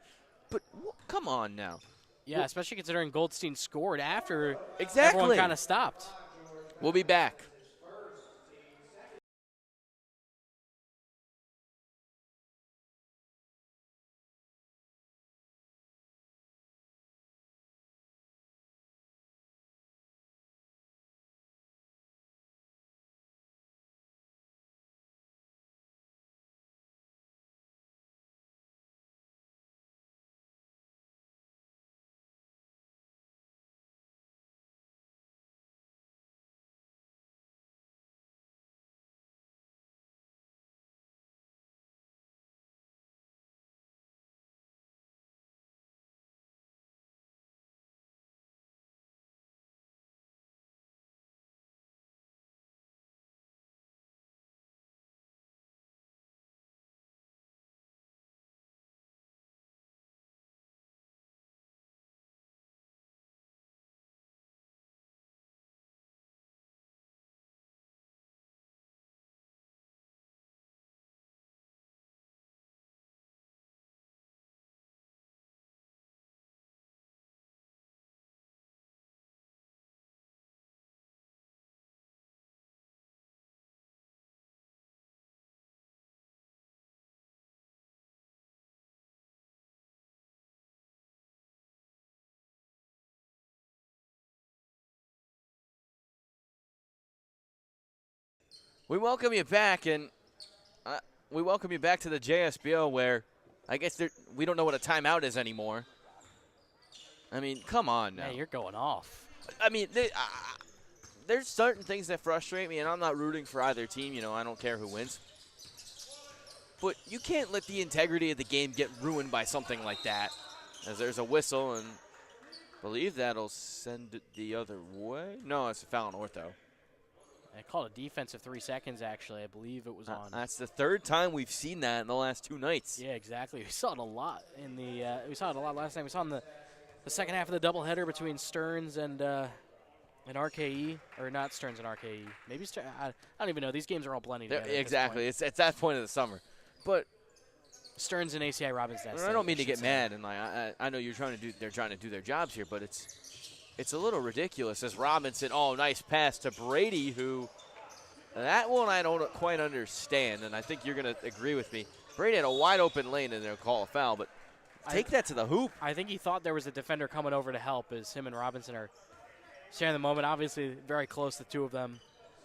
but come on now. Yeah, especially considering Goldstein scored after exactly. Everyone kind of stopped. We'll be back. We welcome you back, and we welcome you back to the JSBO where I guess we don't know what a timeout is anymore. I mean, come on now. Yeah, you're going off. I mean, there's certain things that frustrate me, and I'm not rooting for either team. I don't care who wins. But you can't let the integrity of the game get ruined by something like that. As there's a whistle, and I believe that'll send it the other way. No, it's a foul on Ortho. I called a defensive 3 seconds, actually. I believe it was on. That's the 3rd time we've seen that in the last 2 nights. Yeah, exactly. We saw it a lot in the. We saw it a lot last night. We saw it in the second half of the doubleheader between Stearns and RKE, or not Stearns and RKE. Maybe I don't even know. These games are all blending together. Exactly. It's at that point of the summer, but Stearns and ACI Robbinsdale. I don't mean to get mad, and I know they're trying to do their jobs here, but it's a little ridiculous as Robinson. Oh, nice pass to Brady, who that one I don't quite understand, and I think you're going to agree with me. Brady had a wide open lane, and they'll call a foul, but take that to the hoop. I think he thought there was a defender coming over to help as him and Robinson are sharing the moment. Obviously, very close, the two of them.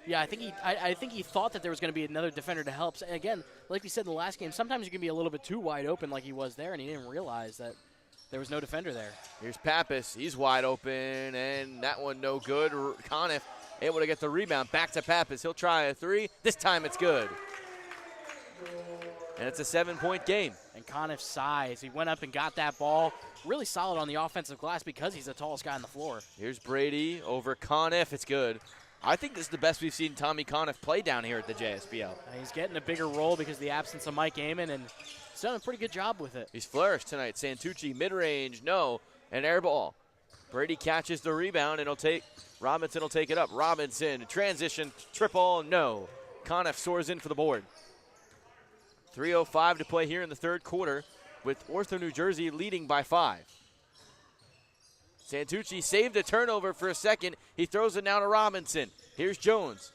Yeah, I think he thought that there was going to be another defender to help. And again, like we said in the last game, sometimes you can be a little bit too wide open like he was there, and he didn't realize that there was no defender there. Here's Pappas. He's wide open, and that one no good. Conniff. able to get the rebound. Back to Pappas. He'll try a three. This time it's good. And it's a 7-point game. And Conniff's size, he went up and got that ball. Really solid on the offensive glass because he's the tallest guy on the floor. Here's Brady over Conniff. It's good. I think this is the best we've seen Tommy Conniff play down here at the JSBL. And he's getting a bigger role because of the absence of Mike Amon, and he's done a pretty good job with it. He's flourished tonight. Santucci, mid-range, no, and air ball. Brady catches the rebound, and Robinson will take it up. Robinson, transition, triple, no. Conniff soars in for the board. 3:05 to play here in the third quarter with Ortho-New Jersey leading by 5. Santucci saved a turnover for a second. He throws it now to Robinson. Here's Jones.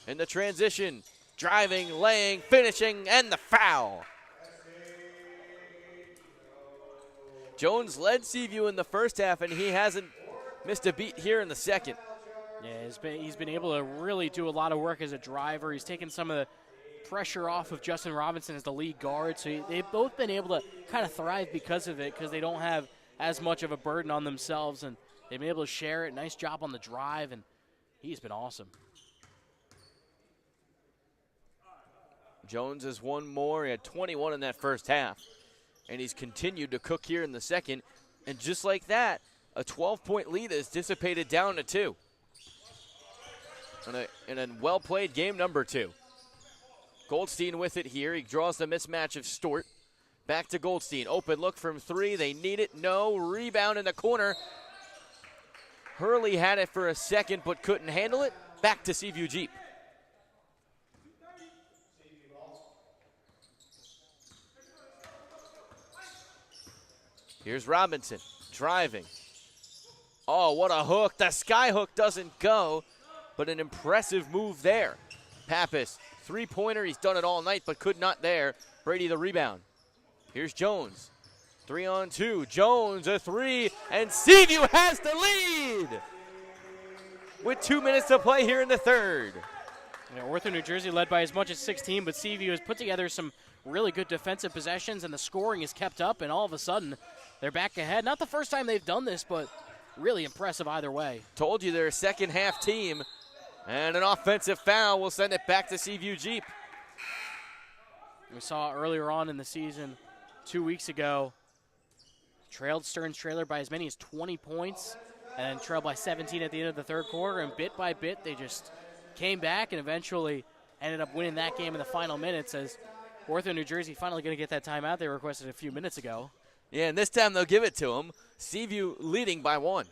In the transition, driving, laying, finishing, and the foul. Jones led Seaview in the first half, and he hasn't missed a beat here in the second. Yeah, he's been able to really do a lot of work as a driver. He's taken some of the pressure off of Justin Robinson as the lead guard. So they've both been able to kind of thrive because of it, because they don't have as much of a burden on themselves, and they've been able to share it. Nice job on the drive, and he's been awesome. Jones has one more. He had 21 in that first half, and he's continued to cook here in the second. And just like that, a 12-point lead is dissipated down to 2. In a well-played game number 2. Goldstein with it here. He draws the mismatch of Stort. Back to Goldstein. Open look from 3. They need it. No. Rebound in the corner. Hurley had it for a second but couldn't handle it. Back to Seaview Jeep. Here's Robinson driving. Oh, what a hook. The sky hook doesn't go, but an impressive move there. Pappas, three-pointer. He's done it all night but could not there. Brady the rebound. Here's Jones. 3-on-2. Jones a 3, and Seaview has the lead with 2 minutes to play here in the third. Yeah, Ortho-New Jersey led by as much as 16, but Seaview has put together some really good defensive possessions, and the scoring is kept up, and all of a sudden they're back ahead. Not the first time they've done this, but really impressive either way. Told you they're a second-half team, and an offensive foul will send it back to Seaview Jeep. We saw earlier on in the season, 2 weeks ago, trailed Stearns Trailer by as many as 20 points and trailed by 17 at the end of the third quarter, and bit by bit they just came back and eventually ended up winning that game in the final minutes as Ortho-New Jersey finally going to get that timeout they requested a few minutes ago. Yeah, and this time they'll give it to them. Seaview leading by 1.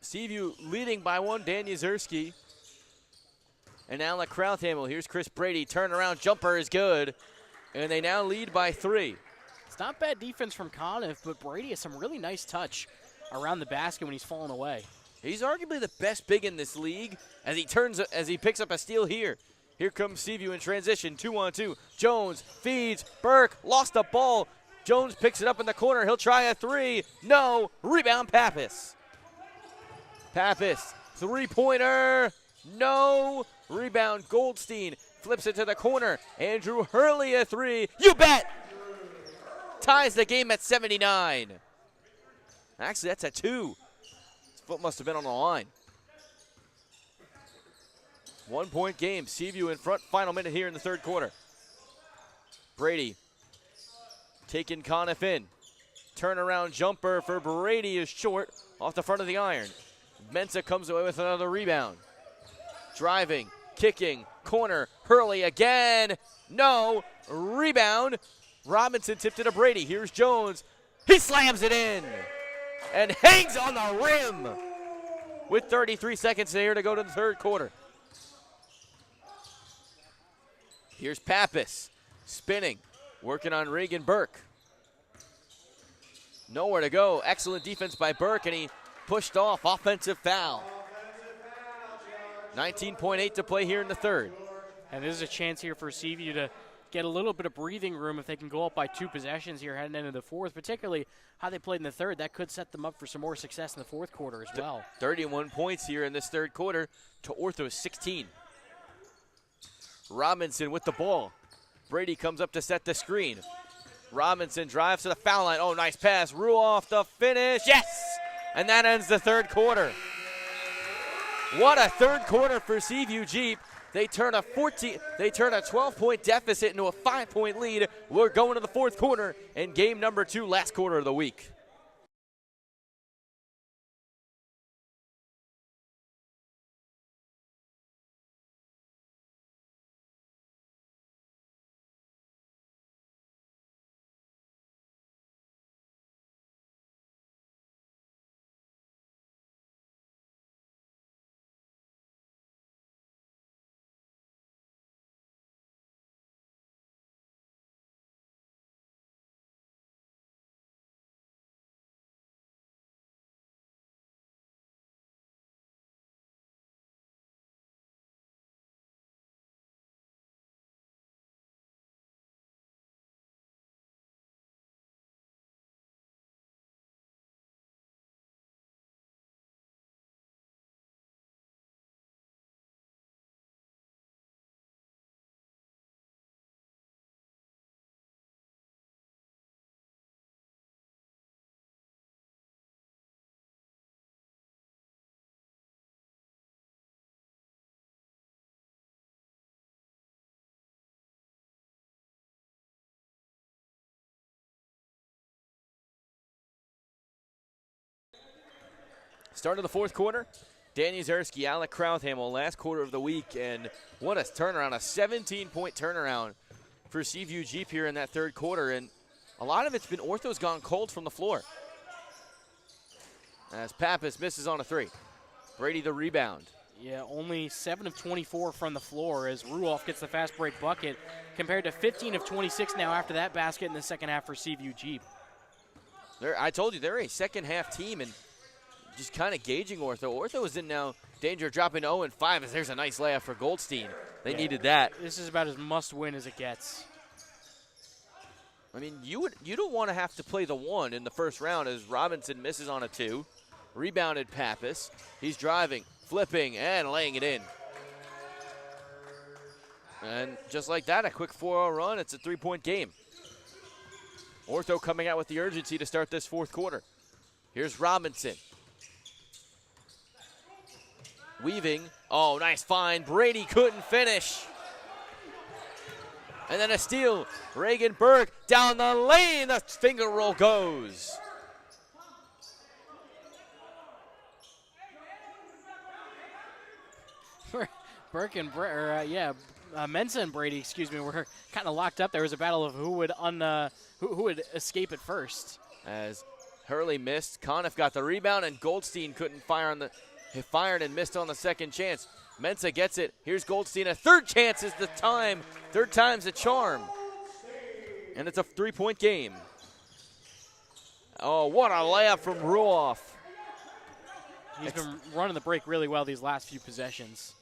Seaview leading by 1, Dan Yuzerski. And Alec Krauthamel. Here's Chris Brady. Turnaround jumper is good. And they now lead by 3. It's not bad defense from Conniff, but Brady has some really nice touch around the basket when he's falling away. He's arguably the best big in this league as he picks up a steal here. Here comes Seaview in transition, 2-on-2. Jones feeds, Burke lost the ball. Jones picks it up in the corner. He'll try a 3. No. Rebound Pappas. Pappas, three-pointer. No. Rebound Goldstein. Flips it to the corner. Andrew Hurley a 3. You bet. Ties the game at 79. Actually, that's a 2. His foot must have been on the line. 1-point game. Seaview in front. Final minute here in the third quarter. Brady taking Conniff in. Turnaround jumper for Brady is short off the front of the iron. Mensah comes away with another rebound. driving, kicking, corner, Hurley again. No, rebound. Robinson tipped it to Brady. Here's Jones. He slams it in and hangs on the rim with 33 seconds here to go to the third quarter. Here's Pappas spinning, working on Reagan Burke. Nowhere to go. Excellent defense by Burke, and he pushed off. Offensive foul. 19.8 to play here in the third. And this is a chance here for Seaview to get a little bit of breathing room if they can go up by 2 possessions here heading into the fourth, particularly how they played in the third. That could set them up for some more success in the fourth quarter as well. 31 points here in this third quarter to Ortho's 16. Robinson with the ball. Brady comes up to set the screen. Robinson drives to the foul line. Oh, nice pass. Ruoff the finish. Yes! And that ends the third quarter. What a third quarter for Seaview Jeep. They turn a 12-point deficit into a 5-point lead. We're going to the fourth quarter in game number 2, last quarter of the week. Start of the fourth quarter. Danny Zerski, Alec Krauthamel, last quarter of the week, and what a turnaround, a 17-point turnaround for Seaview Jeep here in that third quarter, and a lot of it's been Ortho's gone cold from the floor. As Pappas misses on a 3. Brady the rebound. Yeah, only 7 of 24 from the floor as Ruoff gets the fast break bucket, compared to 15 of 26 now after that basket in the second half for Seaview Jeep. I told you, they're a second-half team, and just kind of gauging Ortho. Ortho is in now danger of dropping 0-5 as there's a nice layup for Goldstein. They needed that. This is about as must-win as it gets. I mean, you don't want to have to play the 1 in the first round as Robinson misses on a 2. Rebounded Pappas. He's driving, flipping, and laying it in. And just like that, a quick 4-0 run. It's a 3-point game. Ortho coming out with the urgency to start this fourth quarter. Here's Robinson. Weaving. Oh, nice find. Brady couldn't finish. And then a steal. Reagan Burke down the lane. The finger roll goes. Burke and Mensa and Brady, were kind of locked up. There was a battle of who would escape it first. As Hurley missed, Conniff got the rebound, and Goldstein couldn't fire on the. He fired and missed on the second chance. Mensa gets it. Here's Goldstein. A third chance is the time. Third time's a charm. And it's a 3-point game. Oh, what a layup from Ruoff. He's been running the break really well these last few possessions.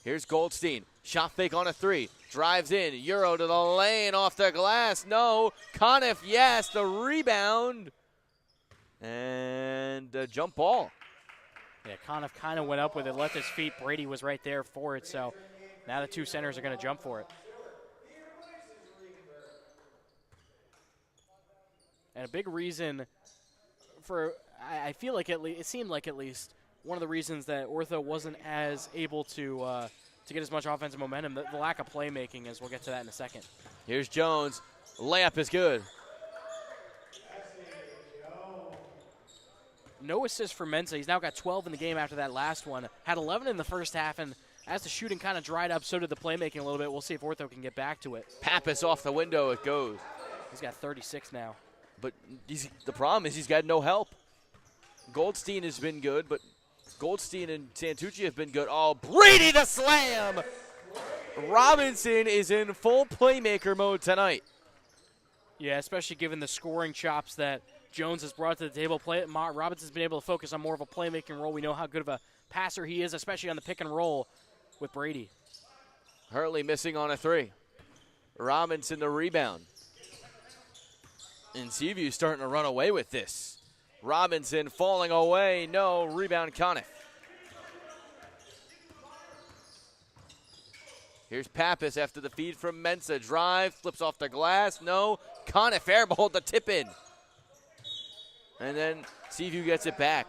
Here's Goldstein. Shot fake on a 3. Drives in. Euro to the lane. Off the glass. No. Conniff, yes. The rebound. And a jump ball. Yeah, Conniff kind of went up with it, left his feet. Brady was right there for it, so now the two centers are going to jump for it. And a big reason for, I feel like it seemed like at least one of the reasons that Ortho wasn't as able to get as much offensive momentum, the lack of playmaking, as we'll get to that in a second. Here's Jones. Layup is good. No assist for Mensa. He's now got 12 in the game after that last one. Had 11 in the first half, and as the shooting kind of dried up, so did the playmaking a little bit. We'll see if Ortho can get back to it. Pappas off the window, it goes. He's got 36 now. But the problem is he's got no help. Goldstein has been good, but Goldstein and Santucci have been good. Oh, Brady the slam! Robinson is in full playmaker mode tonight. Yeah, especially given the scoring chops that Jones has brought to the table. Robinson's been able to focus on more of a playmaking role. We know how good of a passer he is, especially on the pick and roll with Brady. Hurley missing on a three. Robinson the rebound. And Seaview starting to run away with this. Robinson falling away. No, rebound Conniff. Here's Pappas after the feed from Mensah. Drive, flips off the glass. No, Conniff airballed the tip in. And then Seaview gets it back.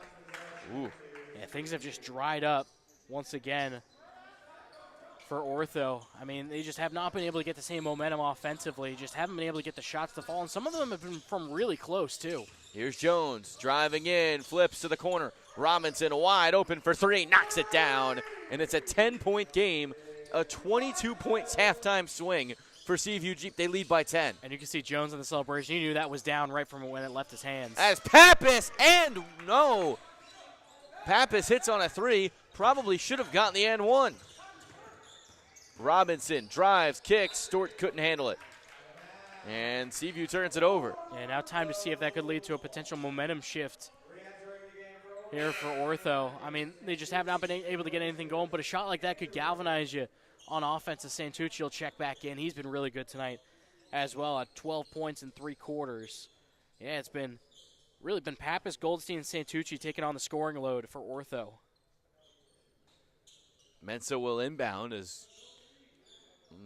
Ooh. Yeah, things have just dried up once again for Ortho. I mean, they just have not been able to get the same momentum offensively. Just haven't been able to get the shots to fall, and some of them have been from really close, too. Here's Jones driving in, flips to the corner. Robinson wide open for three, knocks it down. And it's a 10-point game, a 22 points halftime swing for Seaview Jeep. They lead by 10. And you can see Jones in the celebration. He knew that was down right from when it left his hands. As Pappas, and no. Pappas hits on a three, probably should have gotten the and one. Robinson drives, kicks, Stewart couldn't handle it. And Seaview turns it over. Yeah, now time to see if that could lead to a potential momentum shift here for Ortho. I mean, they just have not been able to get anything going, but a shot like that could galvanize you on offense. As Santucci will check back in. He's been really good tonight as well at 12 points in 3 quarters. Yeah, it's been really been Pappas, Goldstein, and Santucci taking on the scoring load for Ortho. Mensah will inbound as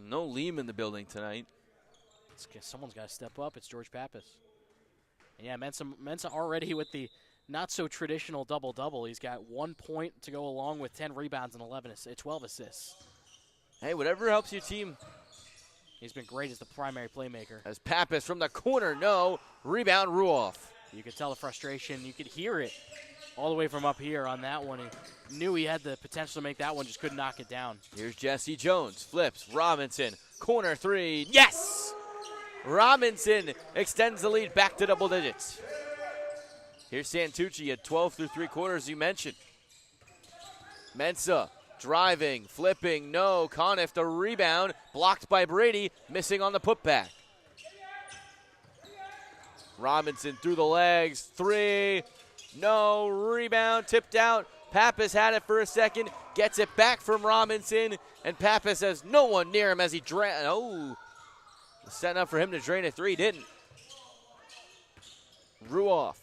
no Leam in the building tonight. Someone's got to step up. It's George Pappas. And yeah, Mensah already with the not-so-traditional double-double. He's got 1 point to go along with 10 rebounds and 12 assists. Hey, whatever helps your team. He's been great as the primary playmaker. As Pappas from the corner, no. Rebound, Ruoff. You could tell the frustration. You could hear it all the way from up here on that one. He knew he had the potential to make that one, just couldn't knock it down. Here's Jesse Jones. Flips. Robinson. Corner three. Yes! Robinson extends the lead back to double digits. Here's Santucci at 12 through 3 quarters, you mentioned. Mensah driving, flipping, no. Conniff the rebound, blocked by Brady, missing on the putback. Robinson through the legs, three, no. Rebound, tipped out. Pappas had it for a second, gets it back from Robinson, and Pappas has no one near him as he setting up for him to drain a three, didn't. Ruoff.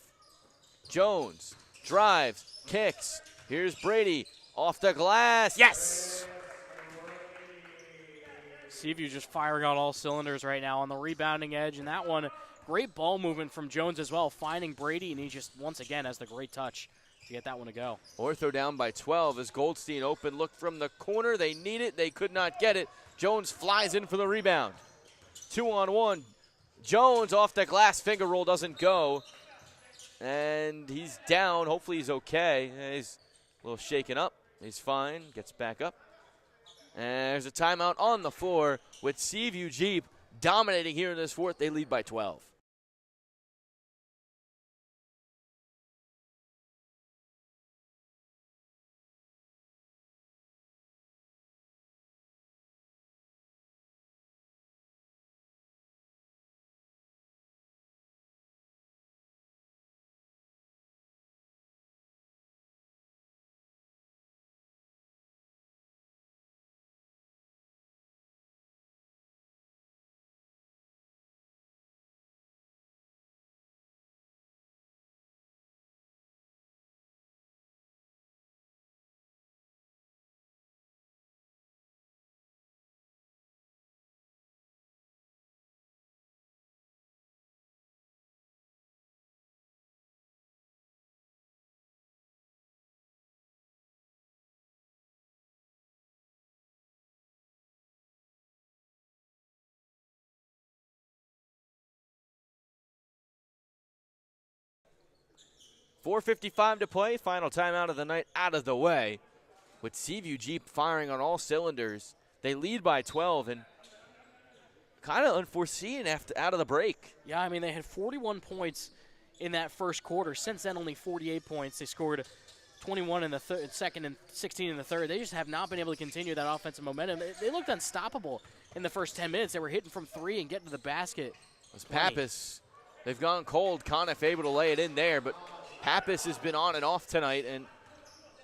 Jones drives, kicks. Here's Brady off the glass. Yes! Seaview just firing on all cylinders right now on the rebounding edge. And that one, great ball movement from Jones as well, finding Brady. And he just, once again, has the great touch to get that one to go. Ortho down by 12 as Goldstein open. Look from the corner. They need it. They could not get it. Jones flies in for the rebound. 2-on-1. Jones off the glass. Finger roll doesn't go. And he's down. Hopefully he's okay. He's a little shaken up. He's fine. Gets back up. And there's a timeout on the floor with Seaview Jeep dominating here in this fourth. They lead by 12. .455 to play. Final timeout of the night out of the way. with Seaview Jeep firing on all cylinders. They lead by 12 and kind of unforeseen out of the break. Yeah, I mean, they had 41 points in that first quarter. Since then, only 48 points. They scored 21 in the second and 16 in the third. They just have not been able to continue that offensive momentum. They looked unstoppable in the first 10 minutes. They were hitting from three and getting to the basket. As Pappas, they've gone cold. Conniff able to lay it in there, but Pappas has been on and off tonight, and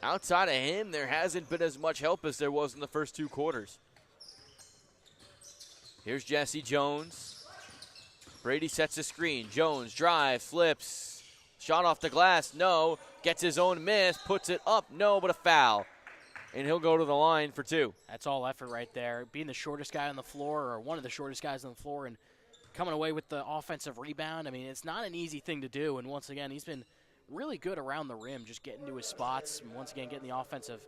outside of him, there hasn't been as much help as there was in the first two quarters. Here's Jesse Jones. Brady sets a screen. Jones drives, flips, shot off the glass, no. Gets his own miss, puts it up, no, but a foul. And he'll go to the line for two. That's all effort right there. Being the shortest guy on the floor, or one of the shortest guys on the floor, and coming away with the offensive rebound. I mean, it's not an easy thing to do. And once again, he's been really good around the rim, just getting to his spots, and once again getting the offensive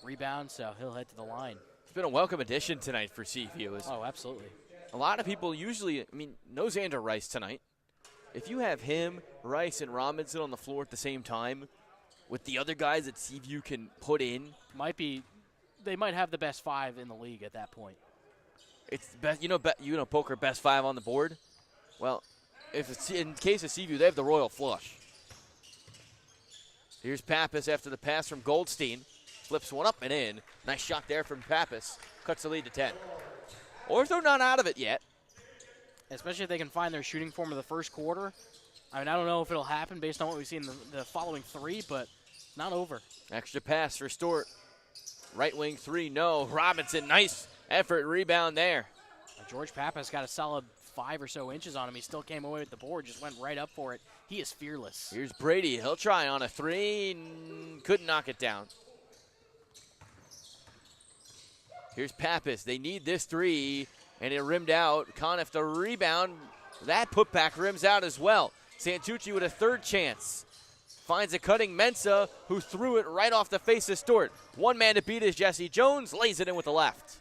rebound, so he'll head to the line. It's been a welcome addition tonight for Seaview. Oh, absolutely. A lot of people usually, no Xander Rice tonight. If you have him, Rice, and Robinson on the floor at the same time, with the other guys that Seaview can put in, they might have the best five in the league at that point. It's best, poker best five on the board. Well, if it's in case of Seaview, they have the royal flush. Here's Pappas after the pass from Goldstein. Flips one up and in. Nice shot there from Pappas. Cuts the lead to 10. Ortho not out of it yet. Especially if they can find their shooting form of the first quarter. I mean, I don't know if it'll happen based on what we've seen in the following three, but not over. Extra pass for Stewart. Right wing three, no. Robinson, nice effort, rebound there. George Pappas got a solid 5 or so inches on him. He still came away with the board, just went right up for it. He is fearless. Here's Brady. He'll try on a three. Couldn't knock it down. Here's Pappas. They need this three, and it rimmed out. Conniff the rebound. That putback rims out as well. Santucci with a third chance. Finds a cutting Mensah, who threw it right off the face of Stewart. One man to beat is Jesse Jones. Lays it in with the left.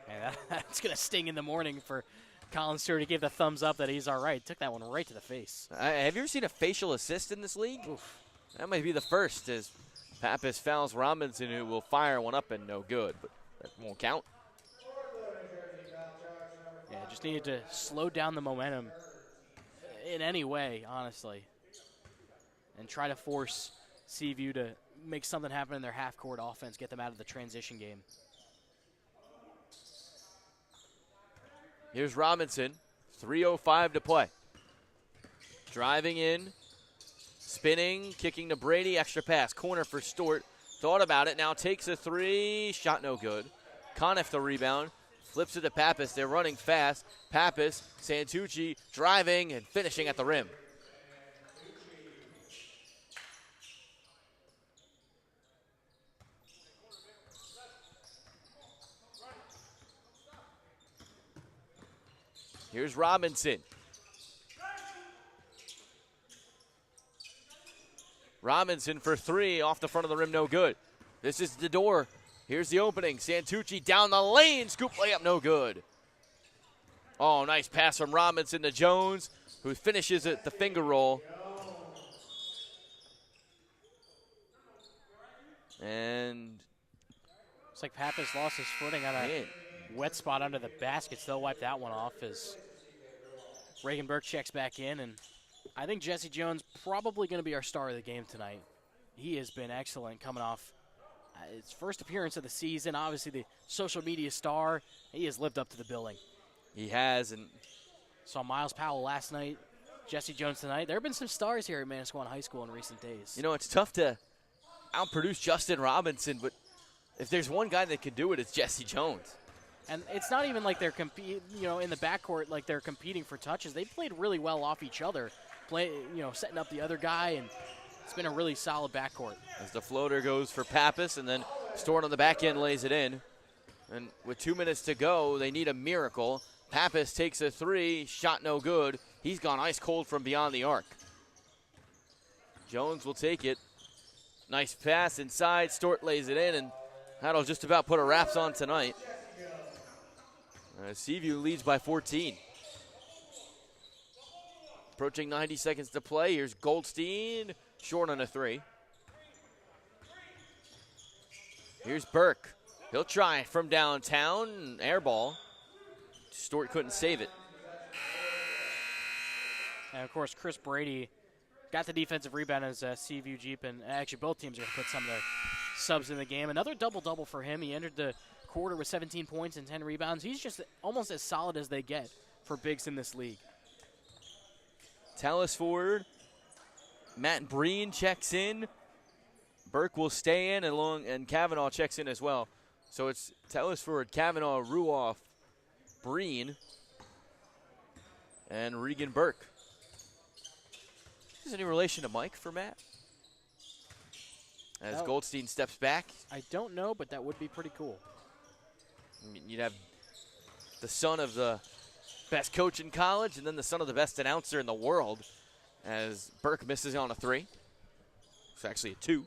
Man, that's going to sting in the morning for Colin Stewart. He gave the thumbs up that he's all right. Took that one right to the face. Have you ever seen a facial assist in this league? Oof. That might be the first, as Pappas fouls Robinson, who will fire one up and no good, but that won't count. Yeah, just needed to slow down the momentum in any way, honestly, and try to force Seaview to make something happen in their half-court offense, get them out of the transition game. Here's Robinson, 3:05 to play. Driving in, spinning, kicking to Brady, extra pass, corner for Stewart. Thought about it, now takes a three, shot no good. Conniff the rebound, flips it to Pappas, they're running fast. Pappas, Santucci, driving and finishing at the rim. Here's Robinson. Robinson for three, off the front of the rim, no good. This is the door. Here's the opening. Santucci down the lane, scoop layup, no good. Oh, nice pass from Robinson to Jones, who finishes it the finger roll. And looks like Pappas lost his footing on a wet spot under the baskets. They'll wipe that one off as Reagan Burke checks back in, and I think Jesse Jones probably going to be our star of the game tonight. He has been excellent coming off his first appearance of the season. Obviously the social media star. He has lived up to the billing. He has. And saw Miles Powell last night, Jesse Jones tonight. There have been some stars here at Manasquan High School in recent days. You know, it's tough to outproduce Justin Robinson, but if there's one guy that can do it, it's Jesse Jones. And it's not even like they're in the backcourt like they're competing for touches. They played really well off each other, setting up the other guy, and it's been a really solid backcourt. As the floater goes for Pappas, and then Stewart on the back end lays it in. And with 2 minutes to go, they need a miracle. Pappas takes a three, shot no good. He's gone ice cold from beyond the arc. Jones will take it. Nice pass inside. Stewart lays it in, and that'll just about put a wraps on tonight. Seaview leads by 14. Approaching 90 seconds to play. Here's Goldstein, short on a three. Here's Burke. He'll try from downtown. Air ball. Stewart couldn't save it. And, of course, Chris Brady got the defensive rebound as Seaview Jeep, and actually both teams are going to put some of their subs in the game. Another double-double for him. He entered the quarter with 17 points and 10 rebounds. He's just almost as solid as they get for bigs in this league. Telesford. Matt Breen checks in. Burke will stay in, and Kavanaugh checks in as well. So it's Telesford, Kavanaugh, Ruoff, Breen, and Regan Burke. Is any relation to Mike for Matt? As Goldstein steps back. I don't know, but that would be pretty cool. I mean, you'd have the son of the best coach in college and then the son of the best announcer in the world, as Burke misses on a 3. It's actually a 2.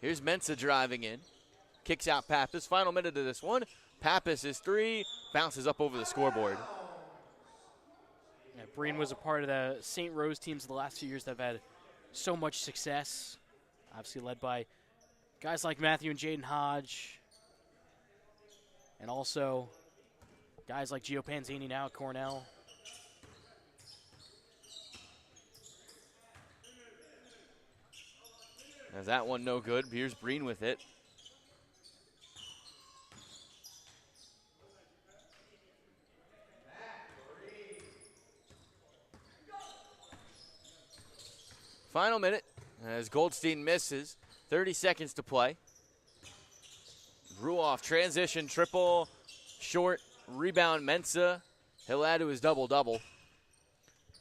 Here's Mensah driving in. Kicks out Pappas. Final minute of this one. Pappas is 3. Bounces up over the scoreboard. Yeah, Breen was a part of the St. Rose teams the last few years that have had so much success. Obviously led by guys like Matthew and Jaden Hodge. And also guys like Gio Panzini now at Cornell. As that one no good. Here's Breen with it. Final minute as Goldstein misses. 30 seconds to play. Ruoff transition triple. Short rebound Mensah. He'll add to his double-double.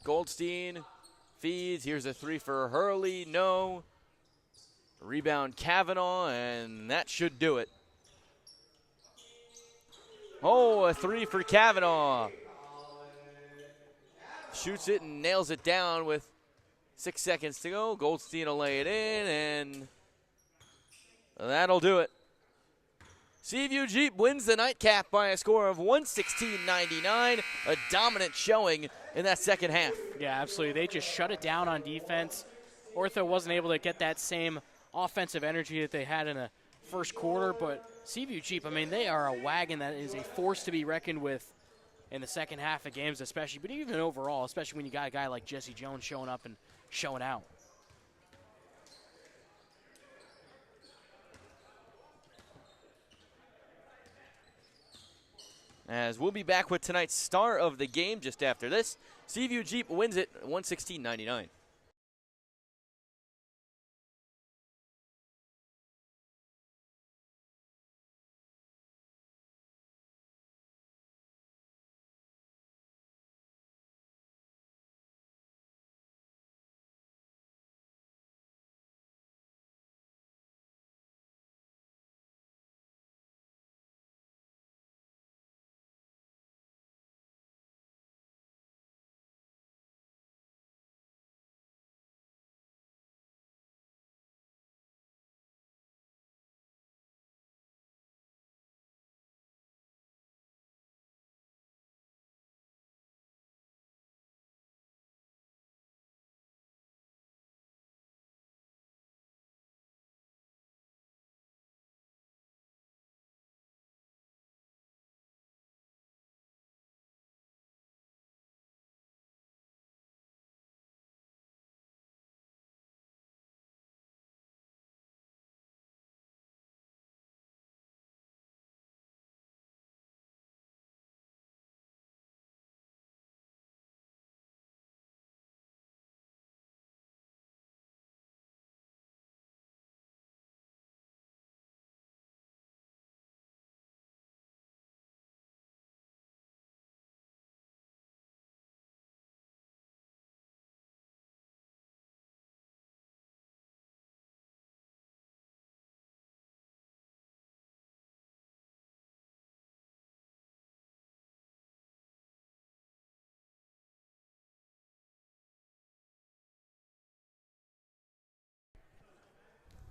Goldstein feeds. Here's a 3 for Hurley. No. Rebound Kavanaugh, and that should do it. Oh, a 3 for Kavanaugh. Shoots it and nails it down with 6 seconds to go. Goldstein will lay it in, and that'll do it. Seaview Jeep wins the nightcap by a score of 116-99, a dominant showing in that second half. Yeah, absolutely. They just shut it down on defense. Ortho wasn't able to get that same offensive energy that they had in the first quarter, but Seaview Jeep, I mean, they are a wagon that is a force to be reckoned with in the second half of games especially, but even overall, especially when you got a guy like Jesse Jones showing up and showing out. As we'll be back with tonight's star of the game just after this. Seaview Jeep wins it 116-99.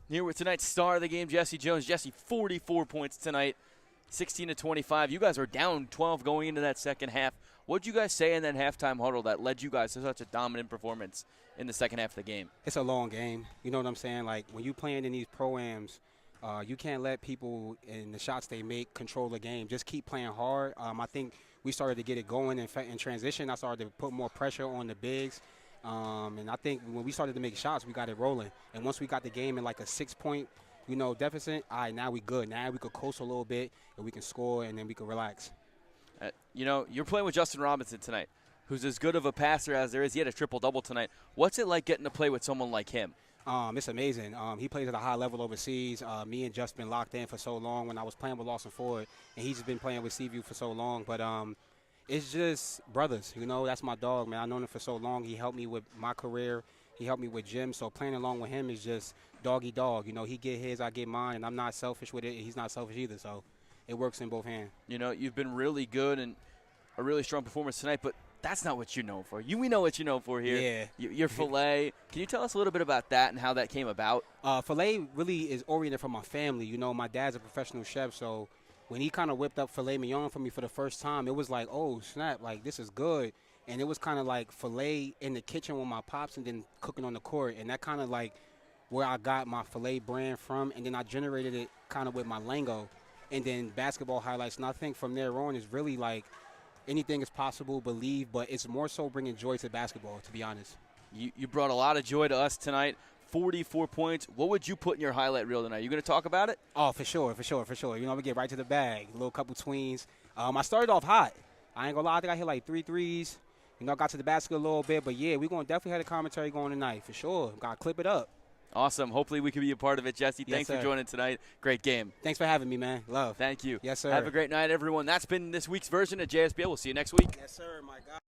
Here with tonight's star of the game, Jesse Jones. Jesse, 44 points tonight, 16 to 25. You guys are down 12 going into that second half. What did you guys say in that halftime huddle that led you guys to such a dominant performance in the second half of the game? It's a long game. You know what I'm saying? Like, when you're playing in these pro-ams, you can't let people and the shots they make control the game. Just keep playing hard. I think we started to get it going in transition. I started to put more pressure on the bigs. And I think when we started to make shots, we got it rolling. And once we got the game in like a 6-point, deficit, all right, now we good. Now we could coast a little bit, and we can score, and then we can relax. You're playing with Justin Robinson tonight, who's as good of a passer as there is. He had a triple-double tonight. What's it like getting to play with someone like him? It's amazing. He plays at a high level overseas. Me and Just been locked in for so long when I was playing with Lawson Ford, and he's been playing with Seaview for so long. But it's just brothers. That's my dog, man. I've known him for so long. He helped me with my career. He helped me with gym. So playing along with him is just doggy dog. He get his, I get mine, and I'm not selfish with it. He's not selfish either. So it works in both hands. You've been really good and a really strong performance tonight, but that's not what you're known for. We know what you're known for here. Yeah. Your filet. Can you tell us a little bit about that and how that came about? Filet really is oriented from my family. My dad's a professional chef, so when he kind of whipped up filet mignon for me for the first time, it was like, oh, snap, like, this is good. And it was kind of like filet in the kitchen with my pops and then cooking on the court. And that kind of like where I got my filet brand from. And then I generated it kind of with my lingo. And then basketball highlights. And I think from there on is really like anything is possible, believe. But it's more so bringing joy to basketball, to be honest. You brought a lot of joy to us tonight. 44 points. What would you put in your highlight reel tonight? You going to talk about it? Oh, for sure. I'm going to get right to the bag. A little couple tweens. I started off hot. I ain't going to lie. I think I hit like 3 threes. I got to the basket a little bit. But, yeah, we're going to definitely have a commentary going tonight, for sure. Got to clip it up. Awesome. Hopefully we can be a part of it, Jesse. Thanks for joining tonight. Great game. Thanks for having me, man. Love. Thank you. Yes, sir. Have a great night, everyone. That's been this week's version of JSBL. We'll see you next week. Yes, sir. My God.